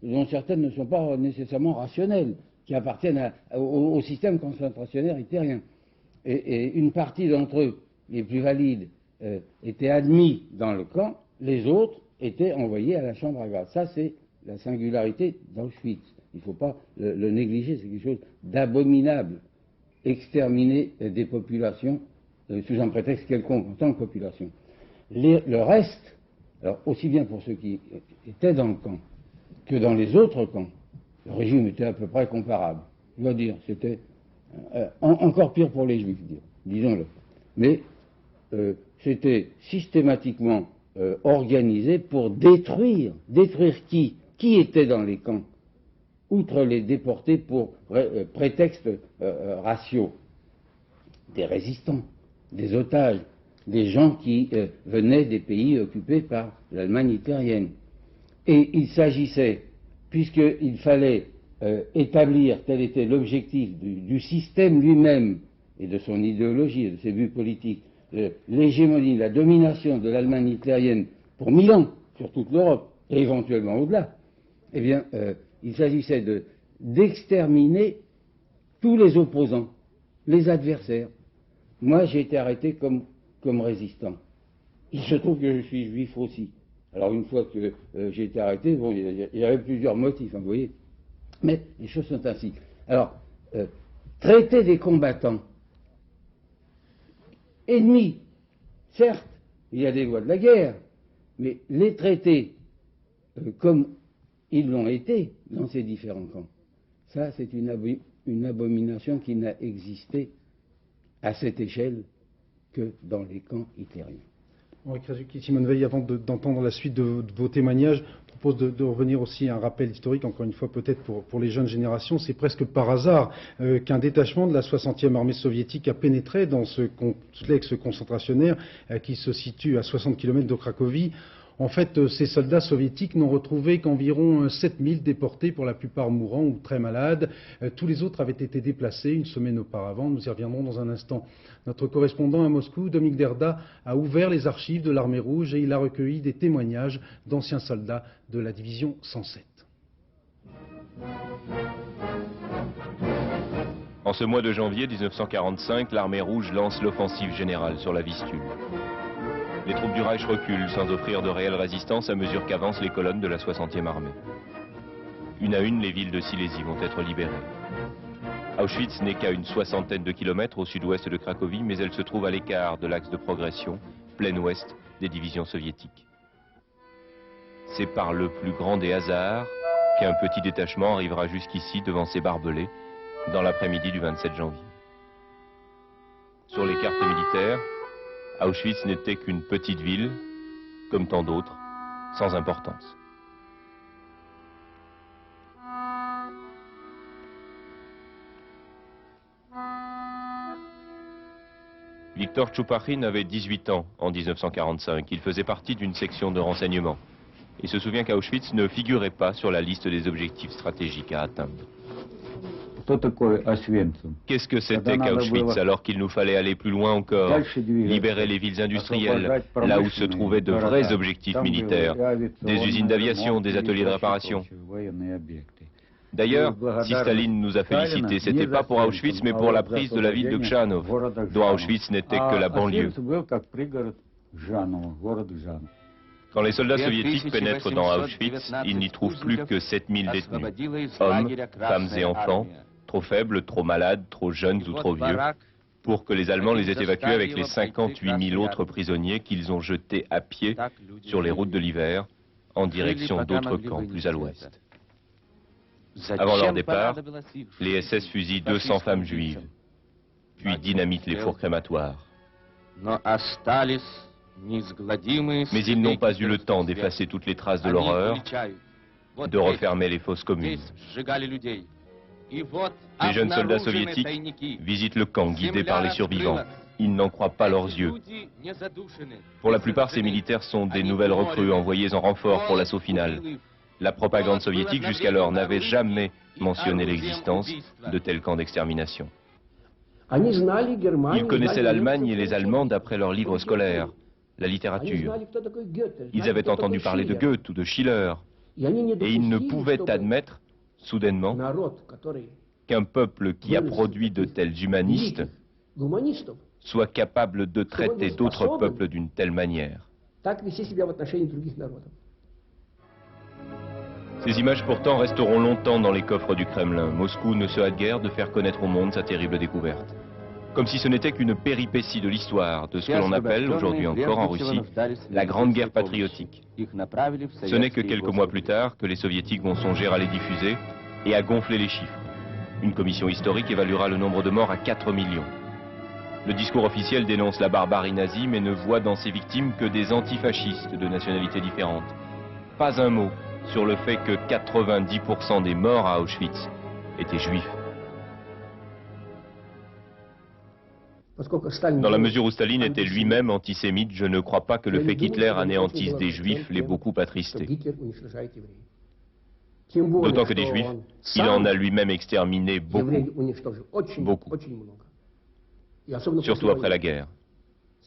dont certaines ne sont pas nécessairement rationnelles, qui appartiennent au système concentrationnaire hitlérien. Et une partie d'entre eux, les plus valides, étaient admis dans le camp, les autres étaient envoyés à la chambre à gaz. Ça, c'est la singularité d'Auschwitz. Il ne faut pas le négliger, c'est quelque chose d'abominable. Exterminer des populations sous un prétexte quelconque, en tant que population. Le reste, alors aussi bien pour ceux qui étaient dans le camp que dans les autres camps, le régime était à peu près comparable. Je dois dire, c'était encore pire pour les juifs, disons-le. Mais c'était systématiquement organisé pour détruire qui était dans les camps, outre les déportés pour prétextes raciaux, des résistants, des otages, des gens qui venaient des pays occupés par l'Allemagne hitlérienne. Et il s'agissait, puisqu'il fallait établir, tel était l'objectif du système lui-même et de son idéologie et de ses buts politiques, l'hégémonie, la domination de l'Allemagne hitlérienne pour 1000 ans sur toute l'Europe et éventuellement au-delà, eh bien, il s'agissait d'exterminer tous les opposants, les adversaires. Moi, j'ai été arrêté comme résistant. Il se trouve que je suis juif aussi. Alors, une fois que j'ai été arrêté, bon, il y avait plusieurs motifs, vous voyez. Mais les choses sont ainsi. Alors, traiter des combattants ennemis. Certes, il y a des lois de la guerre, mais les traités, comme ils l'ont été dans ces différents camps, ça c'est une abomination qui n'a existé à cette échelle que dans les camps hitlériens. Henri Krasuki, Simone Veil, avant d'entendre la suite de vos témoignages, je propose de revenir aussi à un rappel historique, encore une fois peut-être pour les jeunes générations. C'est presque par hasard qu'un détachement de la 60e armée soviétique a pénétré dans ce complexe concentrationnaire qui se situe à 60 km de Cracovie. En fait, ces soldats soviétiques n'ont retrouvé qu'environ 7000 déportés, pour la plupart mourants ou très malades. Tous les autres avaient été déplacés une semaine auparavant. Nous y reviendrons dans un instant. Notre correspondant à Moscou, Dominique Derda, a ouvert les archives de l'Armée rouge et il a recueilli des témoignages d'anciens soldats de la division 107. En ce mois de janvier 1945, l'Armée rouge lance l'offensive générale sur la Vistule. Les troupes du Reich reculent sans offrir de réelle résistance à mesure qu'avancent les colonnes de la 60e armée. Une à une, les villes de Silésie vont être libérées. Auschwitz n'est qu'à une soixantaine de kilomètres au sud-ouest de Cracovie, mais elle se trouve à l'écart de l'axe de progression, plein ouest des divisions soviétiques. C'est par le plus grand des hasards qu'un petit détachement arrivera jusqu'ici devant ces barbelés dans l'après-midi du 27 janvier. Sur les cartes militaires, Auschwitz n'était qu'une petite ville, comme tant d'autres, sans importance. Victor Tchoupachin avait 18 ans en 1945. Il faisait partie d'une section de renseignement. Il se souvient qu'Auschwitz ne figurait pas sur la liste des objectifs stratégiques à atteindre. Qu'est-ce que c'était qu'Auschwitz alors qu'il nous fallait aller plus loin encore, libérer les villes industrielles, là où se trouvaient de vrais objectifs militaires, des usines d'aviation, des ateliers de réparation. D'ailleurs, si Staline nous a félicités, c'était pas pour Auschwitz, mais pour la prise de la ville de Khanov, dont Auschwitz n'était que la banlieue. Quand les soldats soviétiques pénètrent dans Auschwitz, ils n'y trouvent plus que 7000 détenus, hommes, femmes et enfants, trop faibles, trop malades, trop jeunes ou trop vieux, pour que les Allemands les aient évacués avec les 58 000 autres prisonniers qu'ils ont jetés à pied sur les routes de l'hiver, en direction d'autres camps plus à l'ouest. Avant leur départ, les SS fusillent 200 femmes juives, puis dynamitent les fours crématoires. Mais ils n'ont pas eu le temps d'effacer toutes les traces de l'horreur, de refermer les fosses communes. Les jeunes soldats soviétiques visitent le camp guidés par les survivants. Ils n'en croient pas leurs yeux. Pour la plupart, ces militaires sont des nouvelles recrues envoyées en renfort pour l'assaut final. La propagande soviétique jusqu'alors n'avait jamais mentionné l'existence de tels camps d'extermination. Ils connaissaient l'Allemagne et les Allemands d'après leurs livres scolaires, la littérature. Ils avaient entendu parler de Goethe ou de Schiller, et ils ne pouvaient admettre, soudainement, qu'un peuple qui a produit de tels humanistes soit capable de traiter d'autres peuples d'une telle manière. Ces images pourtant resteront longtemps dans les coffres du Kremlin. Moscou ne se hâte guère de faire connaître au monde sa terrible découverte. Comme si ce n'était qu'une péripétie de l'histoire, de ce que l'on appelle, aujourd'hui encore en Russie, la Grande Guerre patriotique. Ce n'est que quelques mois plus tard que les Soviétiques vont songer à les diffuser et à gonfler les chiffres. Une commission historique évaluera le nombre de morts à 4 millions. Le discours officiel dénonce la barbarie nazie, mais ne voit dans ses victimes que des antifascistes de nationalités différentes. Pas un mot sur le fait que 90% des morts à Auschwitz étaient juifs. Dans la mesure où Staline était lui-même antisémite, je ne crois pas que le fait qu'Hitler anéantisse des juifs l'ait beaucoup attristé. D'autant que des juifs, il en a lui-même exterminé beaucoup. Beaucoup. Surtout après la guerre.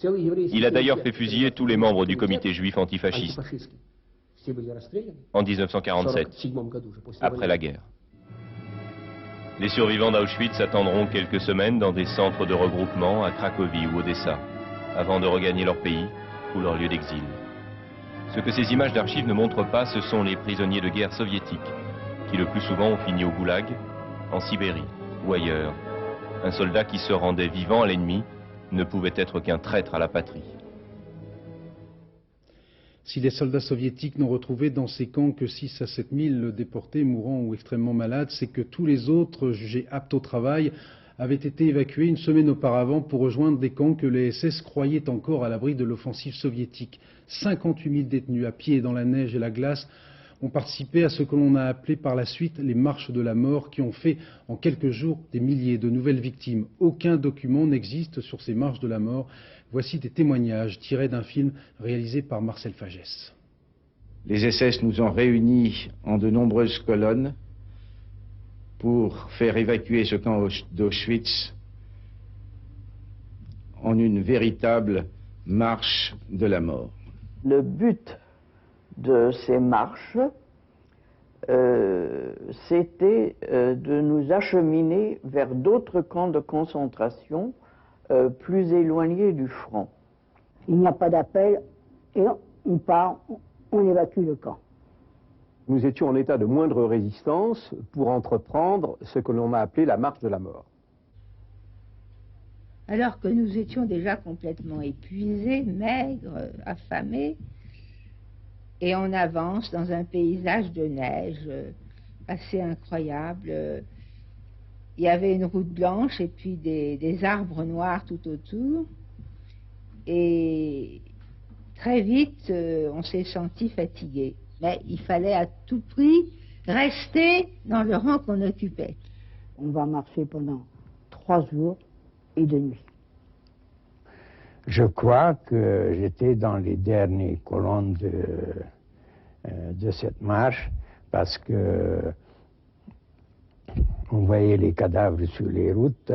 Il a d'ailleurs fait fusiller tous les membres du comité juif antifasciste en 1947, après la guerre. Les survivants d'Auschwitz attendront quelques semaines dans des centres de regroupement à Cracovie ou Odessa, avant de regagner leur pays ou leur lieu d'exil. Ce que ces images d'archives ne montrent pas, ce sont les prisonniers de guerre soviétiques, qui le plus souvent ont fini au goulag, en Sibérie ou ailleurs. Un soldat qui se rendait vivant à l'ennemi ne pouvait être qu'un traître à la patrie. Si les soldats soviétiques n'ont retrouvé dans ces camps que 6 à 7 000 déportés, mourants ou extrêmement malades, c'est que tous les autres, jugés aptes au travail, avaient été évacués une semaine auparavant pour rejoindre des camps que les SS croyaient encore à l'abri de l'offensive soviétique. 58 000 détenus à pied dans la neige et la glace ont participé à ce que l'on a appelé par la suite les marches de la mort, qui ont fait en quelques jours des milliers de nouvelles victimes. Aucun document n'existe sur ces marches de la mort. Voici des témoignages tirés d'un film réalisé par Marcel Fagès. Les SS nous ont réunis en de nombreuses colonnes pour faire évacuer ce camp d'Auschwitz en une véritable marche de la mort. Le but de ces marches, c'était de nous acheminer vers d'autres camps de concentration plus éloignés du front. Il n'y a pas d'appel et on part, on évacue le camp. Nous étions en état de moindre résistance pour entreprendre ce que l'on a appelé la marche de la mort. Alors que nous étions déjà complètement épuisés, maigres, affamés, et on avance dans un paysage de neige assez incroyable. Il y avait une route blanche et puis des arbres noirs tout autour. Et très vite, on s'est senti fatigué. Mais il fallait à tout prix rester dans le rang qu'on occupait. On va marcher pendant 3 jours et 2 nuits. Je crois que j'étais dans les dernières colonnes de cette marche parce que on voyait les cadavres sur les routes,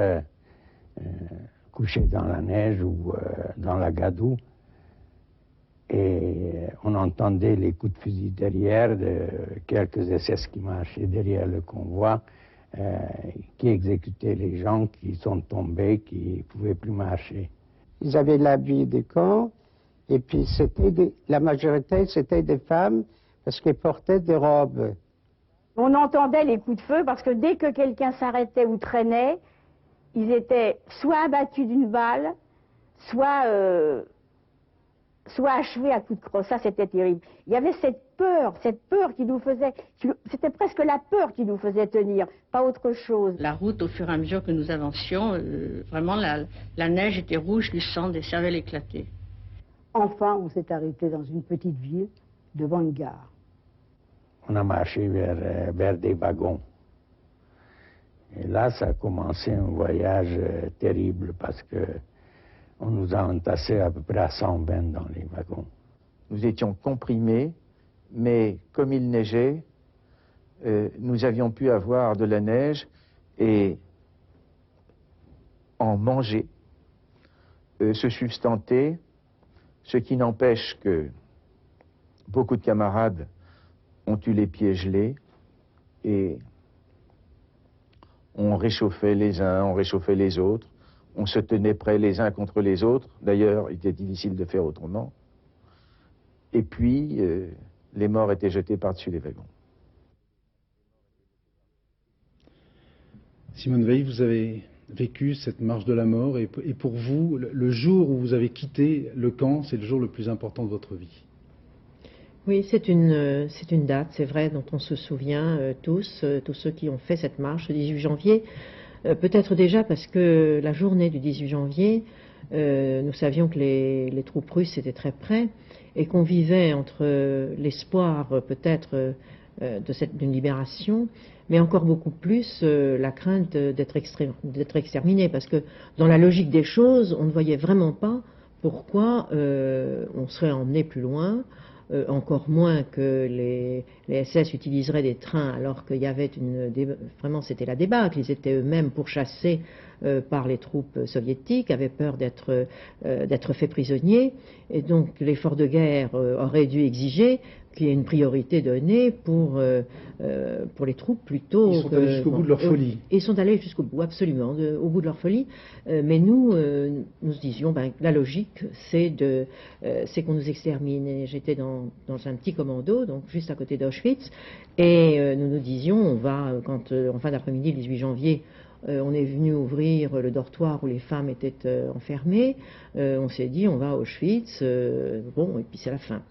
couchés dans la neige ou dans la gadoue. Et on entendait les coups de fusil derrière de quelques SS qui marchaient derrière le convoi, qui exécutaient les gens qui sont tombés, qui ne pouvaient plus marcher. Ils avaient l'habit des camps, et puis la majorité, c'était des femmes, parce qu'elles portaient des robes. On entendait les coups de feu, parce que dès que quelqu'un s'arrêtait ou traînait, ils étaient soit abattus d'une balle, soit achevés à coups de crosse. Ça, c'était terrible. Il y avait cette peur qui nous faisait... C'était presque la peur qui nous faisait tenir, pas autre chose. La route, au fur et à mesure que nous avancions, vraiment, la neige était rouge du sang, des cervelles éclatées. Enfin, on s'est arrêté dans une petite ville, devant une gare. On a marché vers des wagons. Et là, ça a commencé un voyage terrible, parce que on nous a entassés à peu près à 120 dans les wagons. Nous étions comprimés, mais comme il neigeait, nous avions pu avoir de la neige et en manger, se sustenter, ce qui n'empêche que beaucoup de camarades ont eu les pieds gelés et on réchauffait les uns, on réchauffait les autres. On se tenait prêts les uns contre les autres. D'ailleurs, il était difficile de faire autrement. Et puis, les morts étaient jetés par-dessus les wagons. Simone Veil, vous avez vécu cette marche de la mort. Et pour vous, le jour où vous avez quitté le camp, c'est le jour le plus important de votre vie. Oui, c'est une date, c'est vrai, dont on se souvient tous ceux qui ont fait cette marche le 18 janvier. Peut-être déjà parce que la journée du 18 janvier, nous savions que les troupes russes étaient très près et qu'on vivait entre l'espoir peut-être d'une libération, mais encore beaucoup plus la crainte d'être exterminé, parce que dans la logique des choses, on ne voyait vraiment pas pourquoi on serait emmené plus loin. Encore moins que les SS utiliseraient des trains alors qu'il y avait vraiment c'était la débâcle, ils étaient eux-mêmes pourchassés par les troupes soviétiques, avaient peur d'être faits prisonniers, et donc l'effort de guerre aurait dû exiger qu'il y ait une priorité donnée pour les troupes plutôt. Ils sont allés jusqu'au bout de leur folie. Ils sont allés jusqu'au bout, absolument, au bout de leur folie. Mais nous disions, la logique, c'est qu'on nous extermine. Et j'étais dans un petit commando, donc juste à côté d'Auschwitz, et nous disions, en fin d'après-midi, le 18 janvier, on est venu ouvrir le dortoir où les femmes étaient enfermées. On s'est dit, on va à Auschwitz, bon, et puis c'est la fin.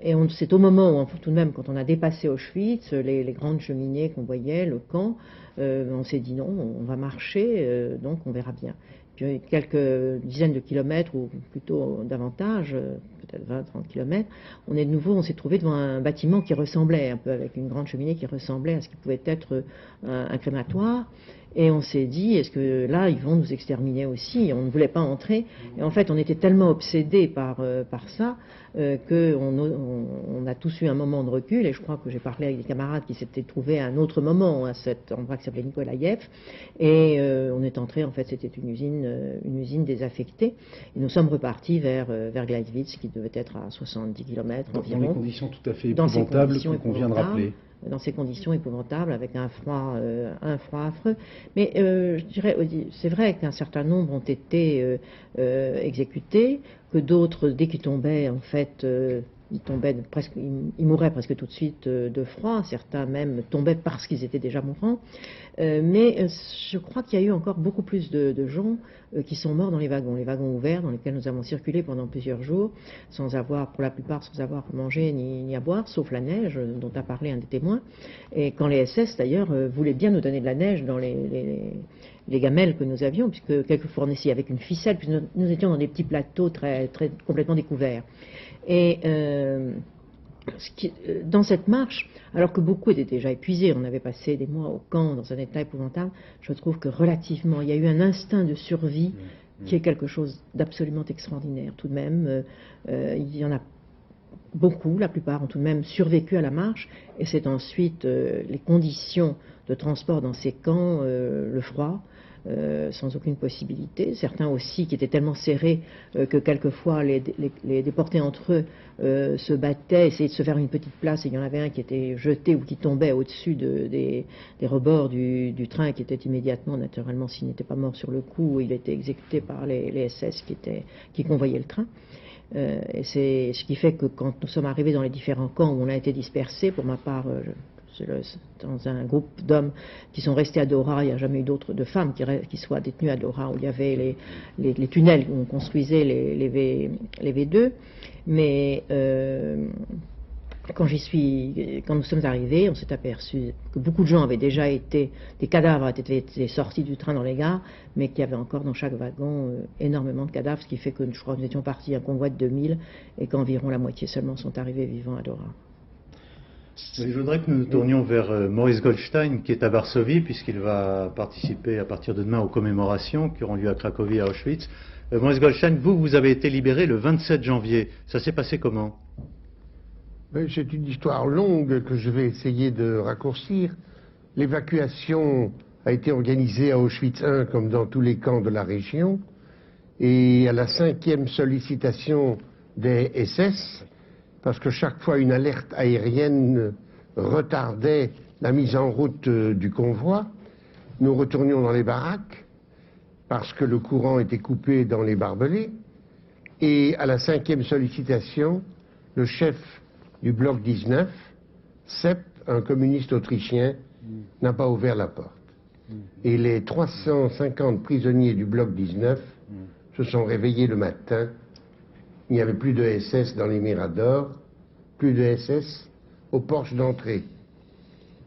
Et c'est au moment où, tout de même, quand on a dépassé Auschwitz, les grandes cheminées qu'on voyait, le camp, on s'est dit non, on va marcher, donc on verra bien. Puis quelques dizaines de kilomètres, ou plutôt davantage, peut-être 20-30 kilomètres, on s'est trouvé devant un bâtiment qui ressemblait un peu, avec une grande cheminée qui ressemblait à ce qui pouvait être un crématoire. Et on s'est dit, est-ce que là, ils vont nous exterminer aussi? On ne voulait pas entrer. Et en fait, on était tellement obsédés par ça qu'on a tous eu un moment de recul. Et je crois que j'ai parlé avec des camarades qui s'étaient trouvés à un autre moment à cet endroit qui s'appelait Nikolaïev. Et on est entré, en fait, c'était une usine désaffectée. Et nous sommes repartis vers Gleiwitz, qui devait être à 70 km environ. Dans des conditions tout à fait épouvantables qu'on vient de rappeler. Dans ces conditions épouvantables, avec un froid affreux. Mais je dirais, c'est vrai qu'un certain nombre ont été exécutés, que d'autres, dès qu'ils tombaient, en fait, ils mouraient presque tout de suite de froid. Certains même tombaient parce qu'ils étaient déjà mourants. Mais je crois qu'il y a eu encore beaucoup plus de gens qui sont morts dans les wagons ouverts dans lesquels nous avons circulé pendant plusieurs jours, pour la plupart sans avoir mangé ni à boire, sauf la neige dont a parlé un des témoins. Et quand les SS d'ailleurs voulaient bien nous donner de la neige dans les gamelles que nous avions, puisque quelques fournissaient avec une ficelle, puisque nous étions dans des petits plateaux très complètement découverts. Et dans cette marche, alors que beaucoup étaient déjà épuisés, on avait passé des mois au camp dans un état épouvantable, je trouve que relativement, il y a eu un instinct de survie qui est quelque chose d'absolument extraordinaire. Tout de même, il y en a beaucoup, la plupart ont tout de même survécu à la marche, et c'est ensuite les conditions de transport dans ces camps, le froid, sans aucune possibilité. Certains aussi qui étaient tellement serrés que quelquefois les déportés entre eux se battaient, essayaient de se faire une petite place, et il y en avait un qui était jeté ou qui tombait au-dessus des rebords du train, qui était immédiatement, naturellement, s'il n'était pas mort sur le coup, il était exécuté par les SS qui convoyaient le train. Et c'est ce qui fait que quand nous sommes arrivés dans les différents camps où on a été dispersés, pour ma part, dans un groupe d'hommes qui sont restés à Dora, il n'y a jamais eu de femmes qui soient détenues à Dora, où il y avait les tunnels où on construisait les V2. Mais quand nous sommes arrivés, on s'est aperçu que beaucoup de gens avaient déjà des cadavres avaient été sortis du train dans les gares, mais qu'il y avait encore dans chaque wagon énormément de cadavres, ce qui fait que je crois que nous étions partis un convoi de 2000 et qu'environ la moitié seulement sont arrivés vivants à Dora. Je voudrais que nous nous tournions vers Maurice Goldstein, qui est à Varsovie, puisqu'il va participer à partir de demain aux commémorations qui auront lieu à Cracovie et à Auschwitz. Maurice Goldstein, vous avez été libéré le 27 janvier. Ça s'est passé comment? C'est une histoire longue que je vais essayer de raccourcir. L'évacuation a été organisée à Auschwitz I comme dans tous les camps de la région. Et à la 5e sollicitation des SS, parce que chaque fois une alerte aérienne retardait la mise en route du convoi, nous retournions dans les baraques parce que le courant était coupé dans les barbelés. Et à la 5e sollicitation, le chef du bloc 19, Sepp, un communiste autrichien, n'a pas ouvert la porte. Et les 350 prisonniers du bloc 19 se sont réveillés le matin. Il n'y avait plus de SS dans les miradors, plus de SS aux porches d'entrée.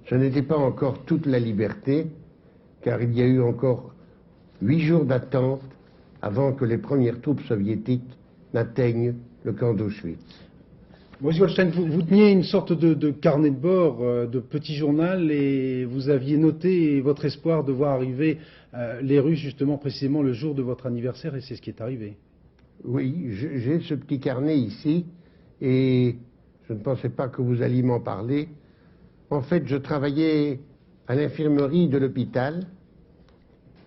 Ce n'était pas encore toute la liberté, car il y a eu encore 8 jours d'attente avant que les premières troupes soviétiques n'atteignent le camp d'Auschwitz. Maurice Goldstein, vous teniez une sorte de carnet de bord, de petit journal, et vous aviez noté votre espoir de voir arriver les Russes, justement, précisément le jour de votre anniversaire, et c'est ce qui est arrivé. Oui, j'ai ce petit carnet ici, et je ne pensais pas que vous alliez m'en parler. En fait, je travaillais à l'infirmerie de l'hôpital,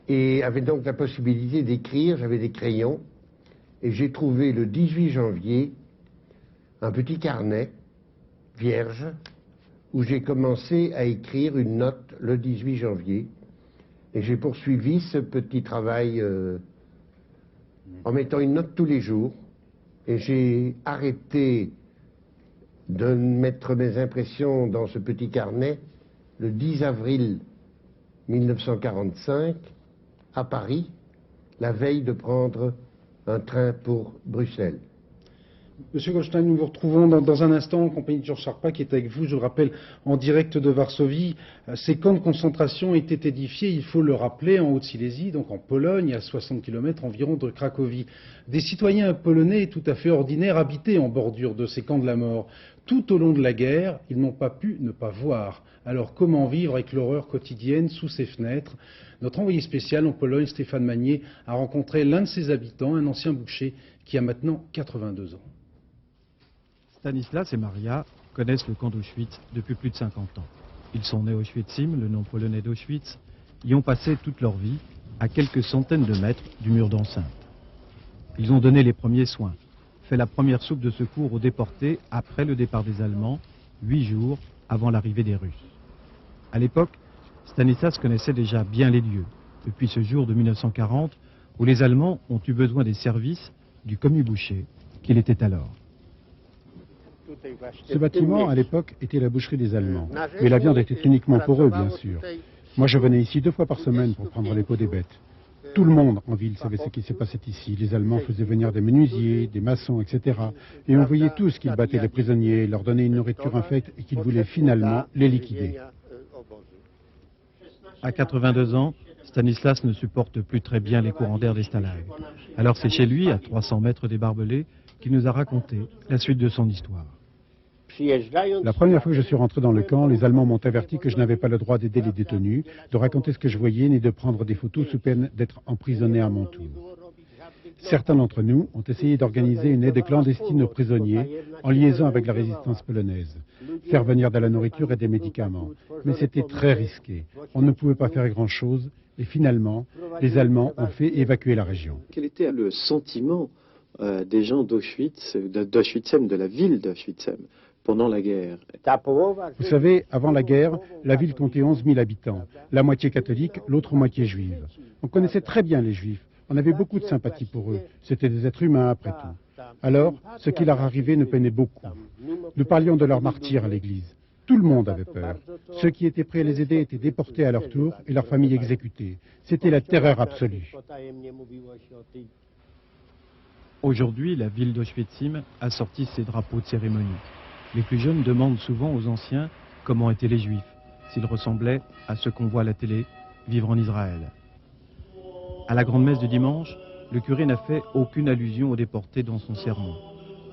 et avait donc la possibilité d'écrire, j'avais des crayons, et j'ai trouvé le 18 janvier un petit carnet vierge où j'ai commencé à écrire une note le 18 janvier et j'ai poursuivi ce petit travail en mettant une note tous les jours, et j'ai arrêté de mettre mes impressions dans ce petit carnet le 10 avril 1945, à Paris, la veille de prendre un train pour Bruxelles. Monsieur Goldstein, nous vous retrouvons dans un instant en compagnie de Georges Charpak qui est avec vous, je le rappelle, en direct de Varsovie. Ces camps de concentration étaient édifiés, il faut le rappeler, en Haute-Silésie, donc en Pologne, à 60 km environ de Cracovie. Des citoyens polonais tout à fait ordinaires habitaient en bordure de ces camps de la mort. Tout au long de la guerre, ils n'ont pas pu ne pas voir. Alors comment vivre avec l'horreur quotidienne sous ces fenêtres? Notre envoyé spécial en Pologne, Stéphane Magnier, a rencontré l'un de ses habitants, un ancien boucher qui a maintenant 82 ans. Stanislas et Maria connaissent le camp d'Auschwitz depuis plus de 50 ans. Ils sont nés à Auschwitzim, le nom polonais d'Auschwitz, y ont passé toute leur vie à quelques centaines de mètres du mur d'enceinte. Ils ont donné les premiers soins, fait la première soupe de secours aux déportés après le départ des Allemands, 8 jours avant l'arrivée des Russes. À l'époque, Stanislas connaissait déjà bien les lieux, depuis ce jour de 1940 où les Allemands ont eu besoin des services du commis boucher qu'il était alors. Ce bâtiment, à l'époque, était la boucherie des Allemands. Mais la viande était uniquement pour eux, bien sûr. Moi, je venais ici 2 fois par semaine pour prendre les peaux des bêtes. Tout le monde en ville savait ce qui se passait ici. Les Allemands faisaient venir des menuisiers, des maçons, etc. Et on voyait tous qu'ils battaient les prisonniers, leur donnaient une nourriture infecte et qu'ils voulaient finalement les liquider. À 82 ans, Stanislas ne supporte plus très bien les courants d'air des stalags. Alors c'est chez lui, à 300 mètres des barbelés, qu'il nous a raconté la suite de son histoire. La première fois que je suis rentré dans le camp, les Allemands m'ont averti que je n'avais pas le droit d'aider les détenus, de raconter ce que je voyais, ni de prendre des photos sous peine d'être emprisonné à mon tour. Certains d'entre nous ont essayé d'organiser une aide clandestine aux prisonniers en liaison avec la résistance polonaise, faire venir de la nourriture et des médicaments. Mais c'était très risqué. On ne pouvait pas faire grand-chose et finalement, les Allemands ont fait évacuer la région. Quel était le sentiment des gens d'Auschwitz, d'Auschwitzem, de la ville d'Auschwitzem, pendant la guerre? Vous savez, avant la guerre, la ville comptait 11 000 habitants, la moitié catholique, l'autre moitié juive. On connaissait très bien les juifs, on avait beaucoup de sympathie pour eux, c'était des êtres humains après tout. Alors, ce qui leur arrivait nous peinait beaucoup. Nous parlions de leurs martyrs à l'église. Tout le monde avait peur. Ceux qui étaient prêts à les aider étaient déportés à leur tour et leurs familles exécutées. C'était la terreur absolue. Aujourd'hui, la ville d'Auschwitzim a sorti ses drapeaux de cérémonie. Les plus jeunes demandent souvent aux anciens comment étaient les Juifs, s'ils ressemblaient à ceux qu'on voit à la télé vivre en Israël. À la grande messe du dimanche, le curé n'a fait aucune allusion aux déportés dans son sermon.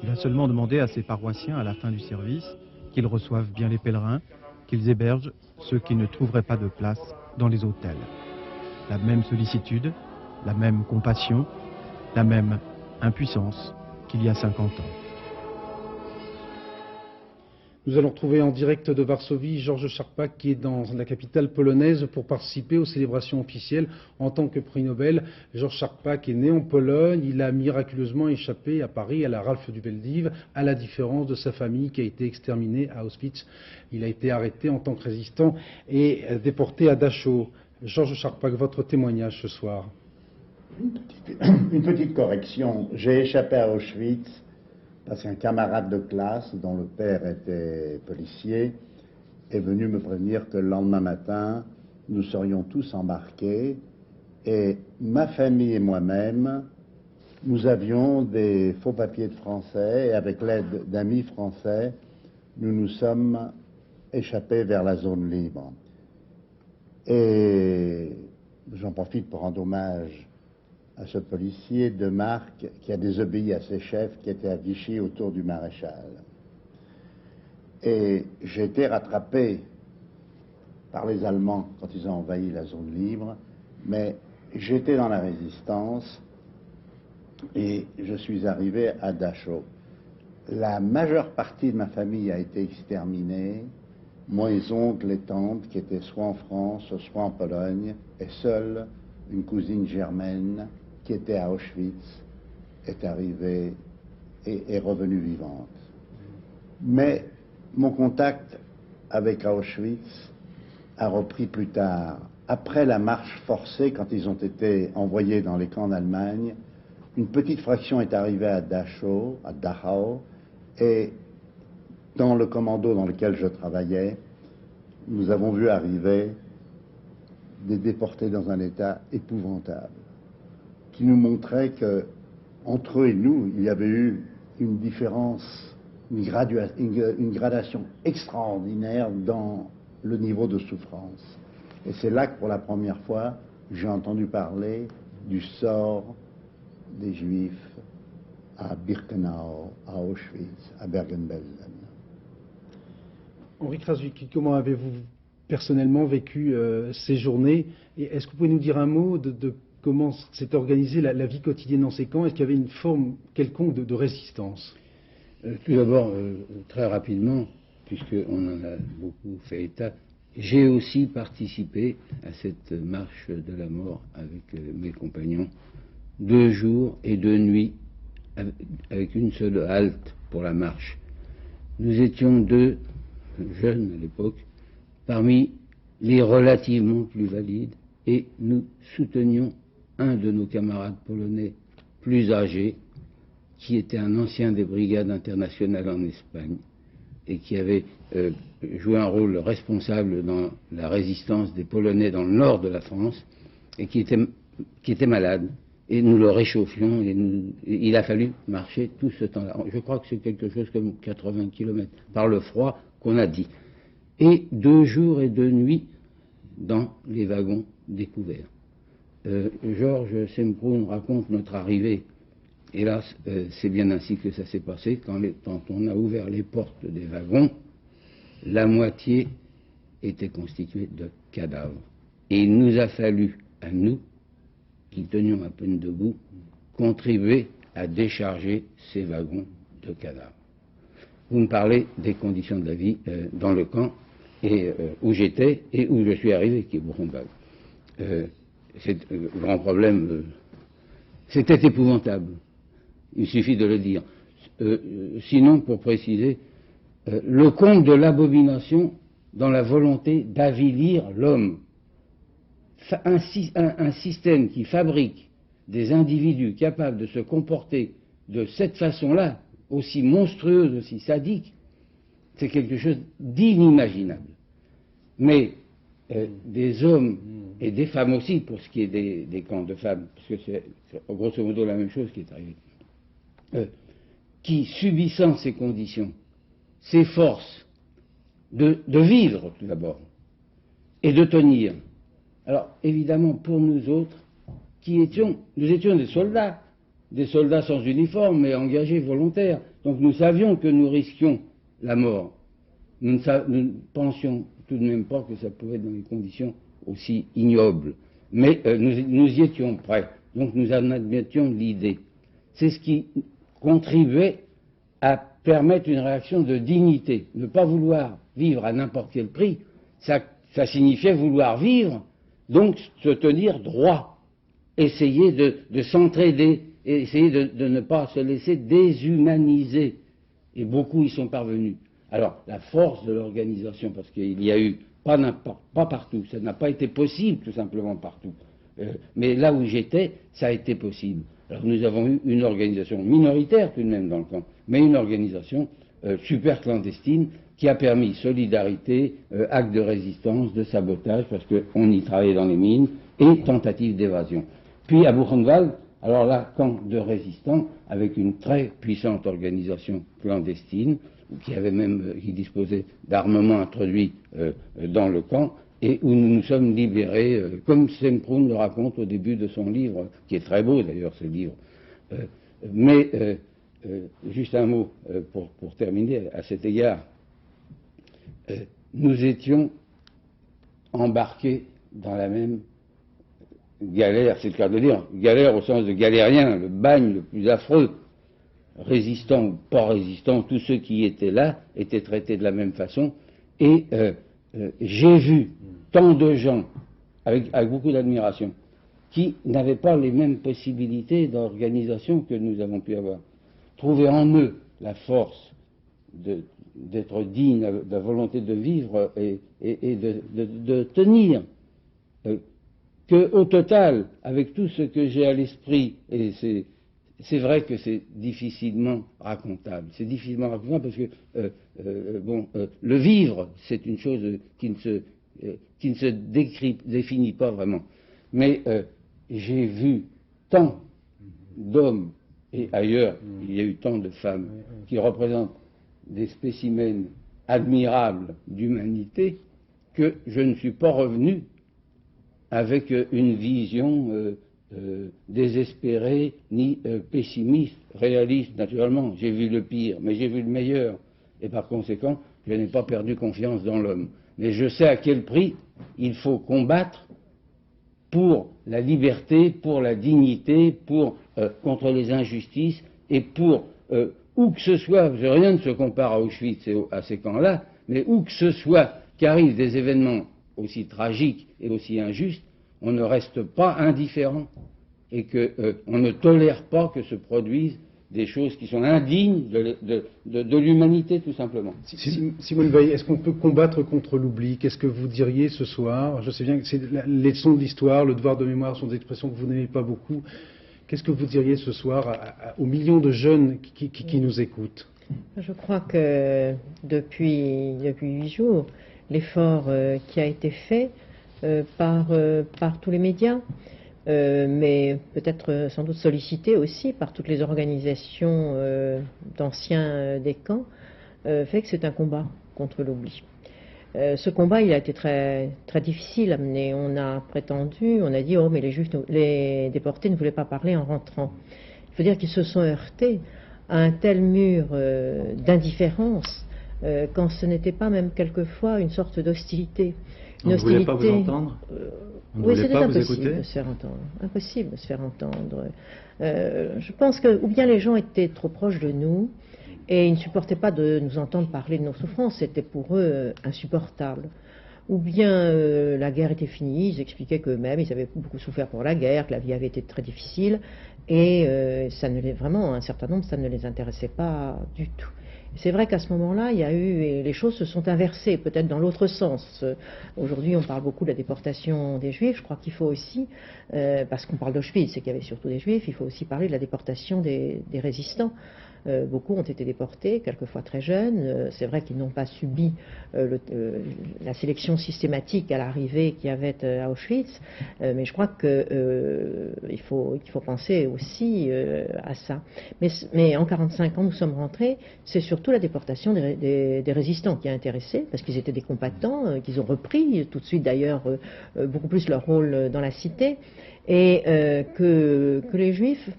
Il a seulement demandé à ses paroissiens à la fin du service qu'ils reçoivent bien les pèlerins, qu'ils hébergent ceux qui ne trouveraient pas de place dans les hôtels. La même sollicitude, la même compassion, la même impuissance qu'il y a 50 ans. Nous allons retrouver en direct de Varsovie Georges Charpak qui est dans la capitale polonaise pour participer aux célébrations officielles en tant que prix Nobel. Georges Charpak est né en Pologne, il a miraculeusement échappé à Paris à la Ralph du Veldiv, à la différence de sa famille qui a été exterminée à Auschwitz. Il a été arrêté en tant que résistant et déporté à Dachau. Georges Charpak, votre témoignage ce soir. Une petite correction, j'ai échappé à Auschwitz parce qu'un camarade de classe, dont le père était policier, est venu me prévenir que le lendemain matin, nous serions tous embarqués, et ma famille et moi-même, nous avions des faux papiers de français, et avec l'aide d'amis français, nous nous sommes échappés vers la zone libre. Et j'en profite pour rendre hommage à ce policier de marque qui a désobéi à ses chefs qui étaient à Vichy autour du maréchal. Et j'ai été rattrapé par les Allemands quand ils ont envahi la zone libre, mais j'étais dans la résistance et je suis arrivé à Dachau. La majeure partie de ma famille a été exterminée, moi, les oncles, les tantes qui étaient soit en France, soit en Pologne, et seule une cousine germaine qui était à Auschwitz est arrivée et est revenue vivante. Mais mon contact avec Auschwitz a repris plus tard. Après la marche forcée, quand ils ont été envoyés dans les camps d'Allemagne, une petite fraction est arrivée à Dachau, et dans le commando dans lequel je travaillais, nous avons vu arriver des déportés dans un état épouvantable, qui nous montrait que entre eux et nous, il y avait eu une différence, une gradation extraordinaire dans le niveau de souffrance. Et c'est là que pour la première fois, j'ai entendu parler du sort des Juifs à Birkenau, à Auschwitz, à Bergen-Belsen. Henri Kraswicki, comment avez-vous personnellement vécu ces journées? Et est-ce que vous pouvez nous dire un mot de comment s'est organisée la vie quotidienne dans ces camps? Est-ce qu'il y avait une forme quelconque de résistance? Tout d'abord, très rapidement, puisqu'on en a beaucoup fait état, j'ai aussi participé à cette marche de la mort avec mes compagnons, 2 jours et 2 nuits, avec une seule halte pour la marche. Nous étions 2 jeunes à l'époque, parmi les relativement plus valides, et nous soutenions un de nos camarades polonais plus âgé, qui était un ancien des brigades internationales en Espagne, et qui avait joué un rôle responsable dans la résistance des Polonais dans le nord de la France, et qui était malade. Et nous le réchauffions, et il a fallu marcher tout ce temps-là. Je crois que c'est quelque chose comme 80 km par le froid qu'on a dit. Et 2 jours et 2 nuits dans les wagons découverts. Georges Semprún raconte notre arrivée. Hélas, c'est bien ainsi que ça s'est passé. Quand on a ouvert les portes des wagons, la moitié était constituée de cadavres. Et il nous a fallu, à nous, qui tenions à peine debout, contribuer à décharger ces wagons de cadavres. Vous me parlez des conditions de la vie dans le camp où j'étais et où je suis arrivé, qui est Buchenwald. C'est le grand problème. C'était épouvantable. Il suffit de le dire. Sinon, pour préciser, le compte de l'abomination dans la volonté d'avilir l'homme. Un système qui fabrique des individus capables de se comporter de cette façon-là, aussi monstrueuse, aussi sadique, c'est quelque chose d'inimaginable. Mais des hommes et des femmes aussi, pour ce qui est des camps de femmes, parce que c'est grosso modo la même chose qui est arrivée, qui, subissant ces conditions, s'efforcent de vivre tout d'abord et de tenir. Alors évidemment, pour nous autres, nous étions des soldats sans uniforme mais engagés volontaires, donc nous savions que nous risquions la mort. Nous ne pensions tout de même pas que ça pouvait être dans des conditions aussi ignobles, mais nous y étions prêts, donc nous en admettions l'idée. C'est ce qui contribuait à permettre une réaction de dignité. Ne pas vouloir vivre à n'importe quel prix, ça signifiait vouloir vivre, donc se tenir droit, essayer de s'entraider, essayer de ne pas se laisser déshumaniser. Et beaucoup y sont parvenus. Alors, la force de l'organisation, parce qu'il y a eu, pas partout, ça n'a pas été possible tout simplement partout, mais là où j'étais, ça a été possible. Alors nous avons eu une organisation minoritaire tout de même dans le camp, mais une organisation super clandestine qui a permis solidarité, actes de résistance, de sabotage, parce qu'on y travaillait dans les mines, et tentative d'évasion. Puis à Buchenwald, alors là, camp de résistants, avec une très puissante organisation clandestine, qui disposait d'armements introduits dans le camp, et où nous nous sommes libérés, comme Semprún le raconte au début de son livre, qui est très beau d'ailleurs ce livre. Mais juste un mot pour terminer à cet égard. Nous étions embarqués dans la même galère, c'est le cas de dire, galère au sens de galérien, le bagne le plus affreux. Résistants ou pas résistants, tous ceux qui étaient là étaient traités de la même façon. Et j'ai vu tant de gens, avec beaucoup d'admiration, qui n'avaient pas les mêmes possibilités d'organisation que nous avons pu avoir. Trouver en eux la force d'être dignes, de la volonté de vivre et de tenir. Qu'au total, avec tout ce que j'ai à l'esprit, et c'est vrai que c'est difficilement racontable. C'est difficilement racontable parce que le vivre, c'est une chose qui qui ne se définit pas vraiment. Mais j'ai vu tant d'hommes, et ailleurs, il y a eu tant de femmes, qui représentent des spécimens admirables d'humanité, que je ne suis pas revenu avec une vision désespérée ni pessimiste, réaliste naturellement. J'ai vu le pire, mais j'ai vu le meilleur. Et par conséquent, je n'ai pas perdu confiance dans l'homme. Mais je sais à quel prix il faut combattre pour la liberté, pour la dignité, contre les injustices et pour où que ce soit, rien ne se compare à Auschwitz et à ces camps-là, mais où que ce soit qu'arrivent des événements aussi tragiques et aussi injustes, on ne reste pas indifférent et qu'on ne tolère pas que se produisent des choses qui sont indignes de l'humanité, tout simplement. Simone Veil, est-ce qu'on peut combattre contre l'oubli? Qu'est-ce que vous diriez ce soir? Je sais bien que les leçons de l'histoire, le devoir de mémoire sont des expressions que vous n'aimez pas beaucoup. Qu'est-ce que vous diriez ce soir aux millions de jeunes qui nous écoutent? Je crois que depuis 8 jours, l'effort qui a été fait par tous les médias, mais peut-être sans doute sollicité aussi par toutes les organisations d'anciens des camps, fait que c'est un combat contre l'oubli. Ce combat, il a été très, très difficile à mener. On a prétendu, on a dit, oh, mais les déportés ne voulaient pas parler en rentrant. Il faut dire qu'ils se sont heurtés à un tel mur d'indifférence quand ce n'était pas même quelquefois une sorte d'hostilité. On ne voulait pas vous entendre? Oui, c'était impossible de se faire entendre. Impossible de se faire entendre. Je pense que, ou bien les gens étaient trop proches de nous, et ils ne supportaient pas de nous entendre parler de nos souffrances, c'était pour eux insupportable. Ou bien la guerre était finie, ils expliquaient qu'eux-mêmes, ils avaient beaucoup souffert pour la guerre, que la vie avait été très difficile, et vraiment, un certain nombre, ça ne les intéressait pas du tout. C'est vrai qu'à ce moment-là, il y a eu, et les choses se sont inversées, peut-être dans l'autre sens. Aujourd'hui, on parle beaucoup de la déportation des Juifs. Je crois qu'il faut aussi, parce qu'on parle d'Auschwitz, c'est qu'il y avait surtout des Juifs, il faut aussi parler de la déportation des résistants. Beaucoup ont été déportés, quelquefois très jeunes. C'est vrai qu'ils n'ont pas subi la sélection systématique à l'arrivée qu'il y avait à Auschwitz, mais je crois qu'il faut penser aussi à ça. Mais en 45 ans, nous sommes rentrés, c'est surtout la déportation des résistants qui a intéressé, parce qu'ils étaient des combattants, qu'ils ont repris tout de suite d'ailleurs beaucoup plus leur rôle dans la cité, et que les Juifs,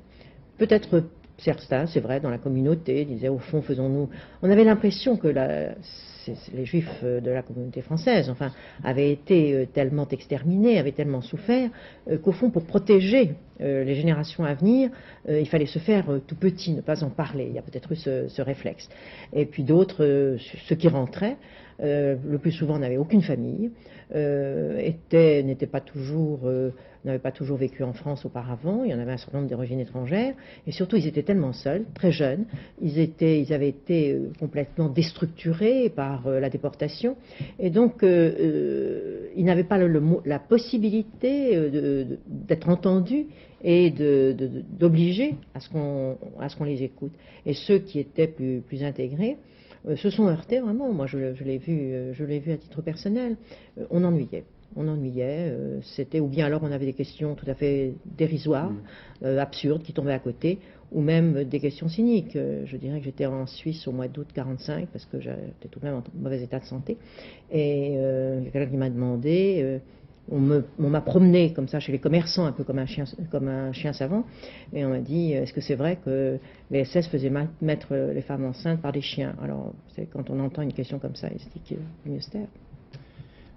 peut-être certains, c'est vrai, dans la communauté, disaient au fond, faisons-nous... On avait l'impression que les Juifs de la communauté française, enfin, avaient été tellement exterminés, avaient tellement souffert, qu'au fond, pour protéger les générations à venir, il fallait se faire tout petit, ne pas en parler. Il y a peut-être eu ce réflexe. Et puis d'autres, ceux qui rentraient, le plus souvent n'avaient aucune famille, n'avaient pas toujours vécu en France auparavant. Il y en avait un certain nombre d'origines étrangères, et surtout ils étaient tellement seuls, très jeunes, ils avaient été complètement déstructurés par la déportation, et donc ils n'avaient pas la possibilité d'être entendus et d'obliger à ce qu'on les écoute. Et ceux qui étaient plus intégrés se sont heurtés vraiment. Moi, je l'ai vu à titre personnel. On ennuyait, c'était, ou bien alors on avait des questions tout à fait dérisoires, absurdes, qui tombaient à côté, ou même des questions cyniques. Je dirais que j'étais en Suisse au mois d'août 45, parce que j'étais tout de même en mauvais état de santé, et il y a quelqu'un qui m'a demandé... On m'a promené comme ça chez les commerçants, un peu comme un chien savant, et on m'a dit, est-ce que c'est vrai que les SS faisaient mettre les femmes enceintes par des chiens? Alors, quand on entend une question comme ça, il se dit qu'il vaut mieux se taire.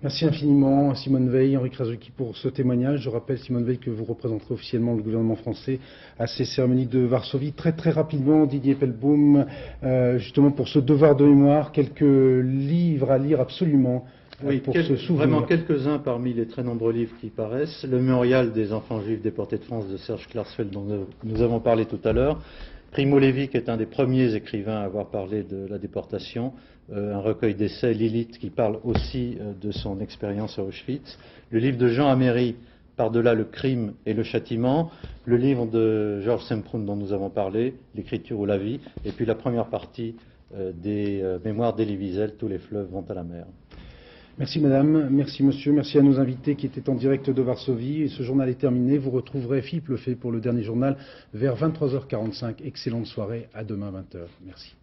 Merci infiniment à Simone Veil, Henri Krasucki, pour ce témoignage. Je rappelle, Simone Veil, que vous représenterez officiellement le gouvernement français à ces cérémonies de Varsovie. Très très rapidement, Didier Pelbaum, justement pour ce devoir de mémoire, quelques livres à lire absolument. Oui, vraiment quelques-uns parmi les très nombreux livres qui paraissent. Le Mémorial des enfants juifs déportés de France de Serge Klarsfeld, dont nous avons parlé tout à l'heure. Primo Levi, qui est un des premiers écrivains à avoir parlé de la déportation. Un recueil d'essais, Lilith, qui parle aussi de son expérience à Auschwitz. Le livre de Jean Améry, Par-delà le crime et le châtiment. Le livre de Georges Semprún, dont nous avons parlé, L'écriture ou la vie. Et puis la première partie des mémoires d'Elie Wiesel, Tous les fleuves vont à la mer. Merci madame, merci monsieur, merci à nos invités qui étaient en direct de Varsovie. Et ce journal est terminé. Vous retrouverez Philippe Lefebvre pour le dernier journal vers 23h45. Excellente soirée, à demain 20h. Merci.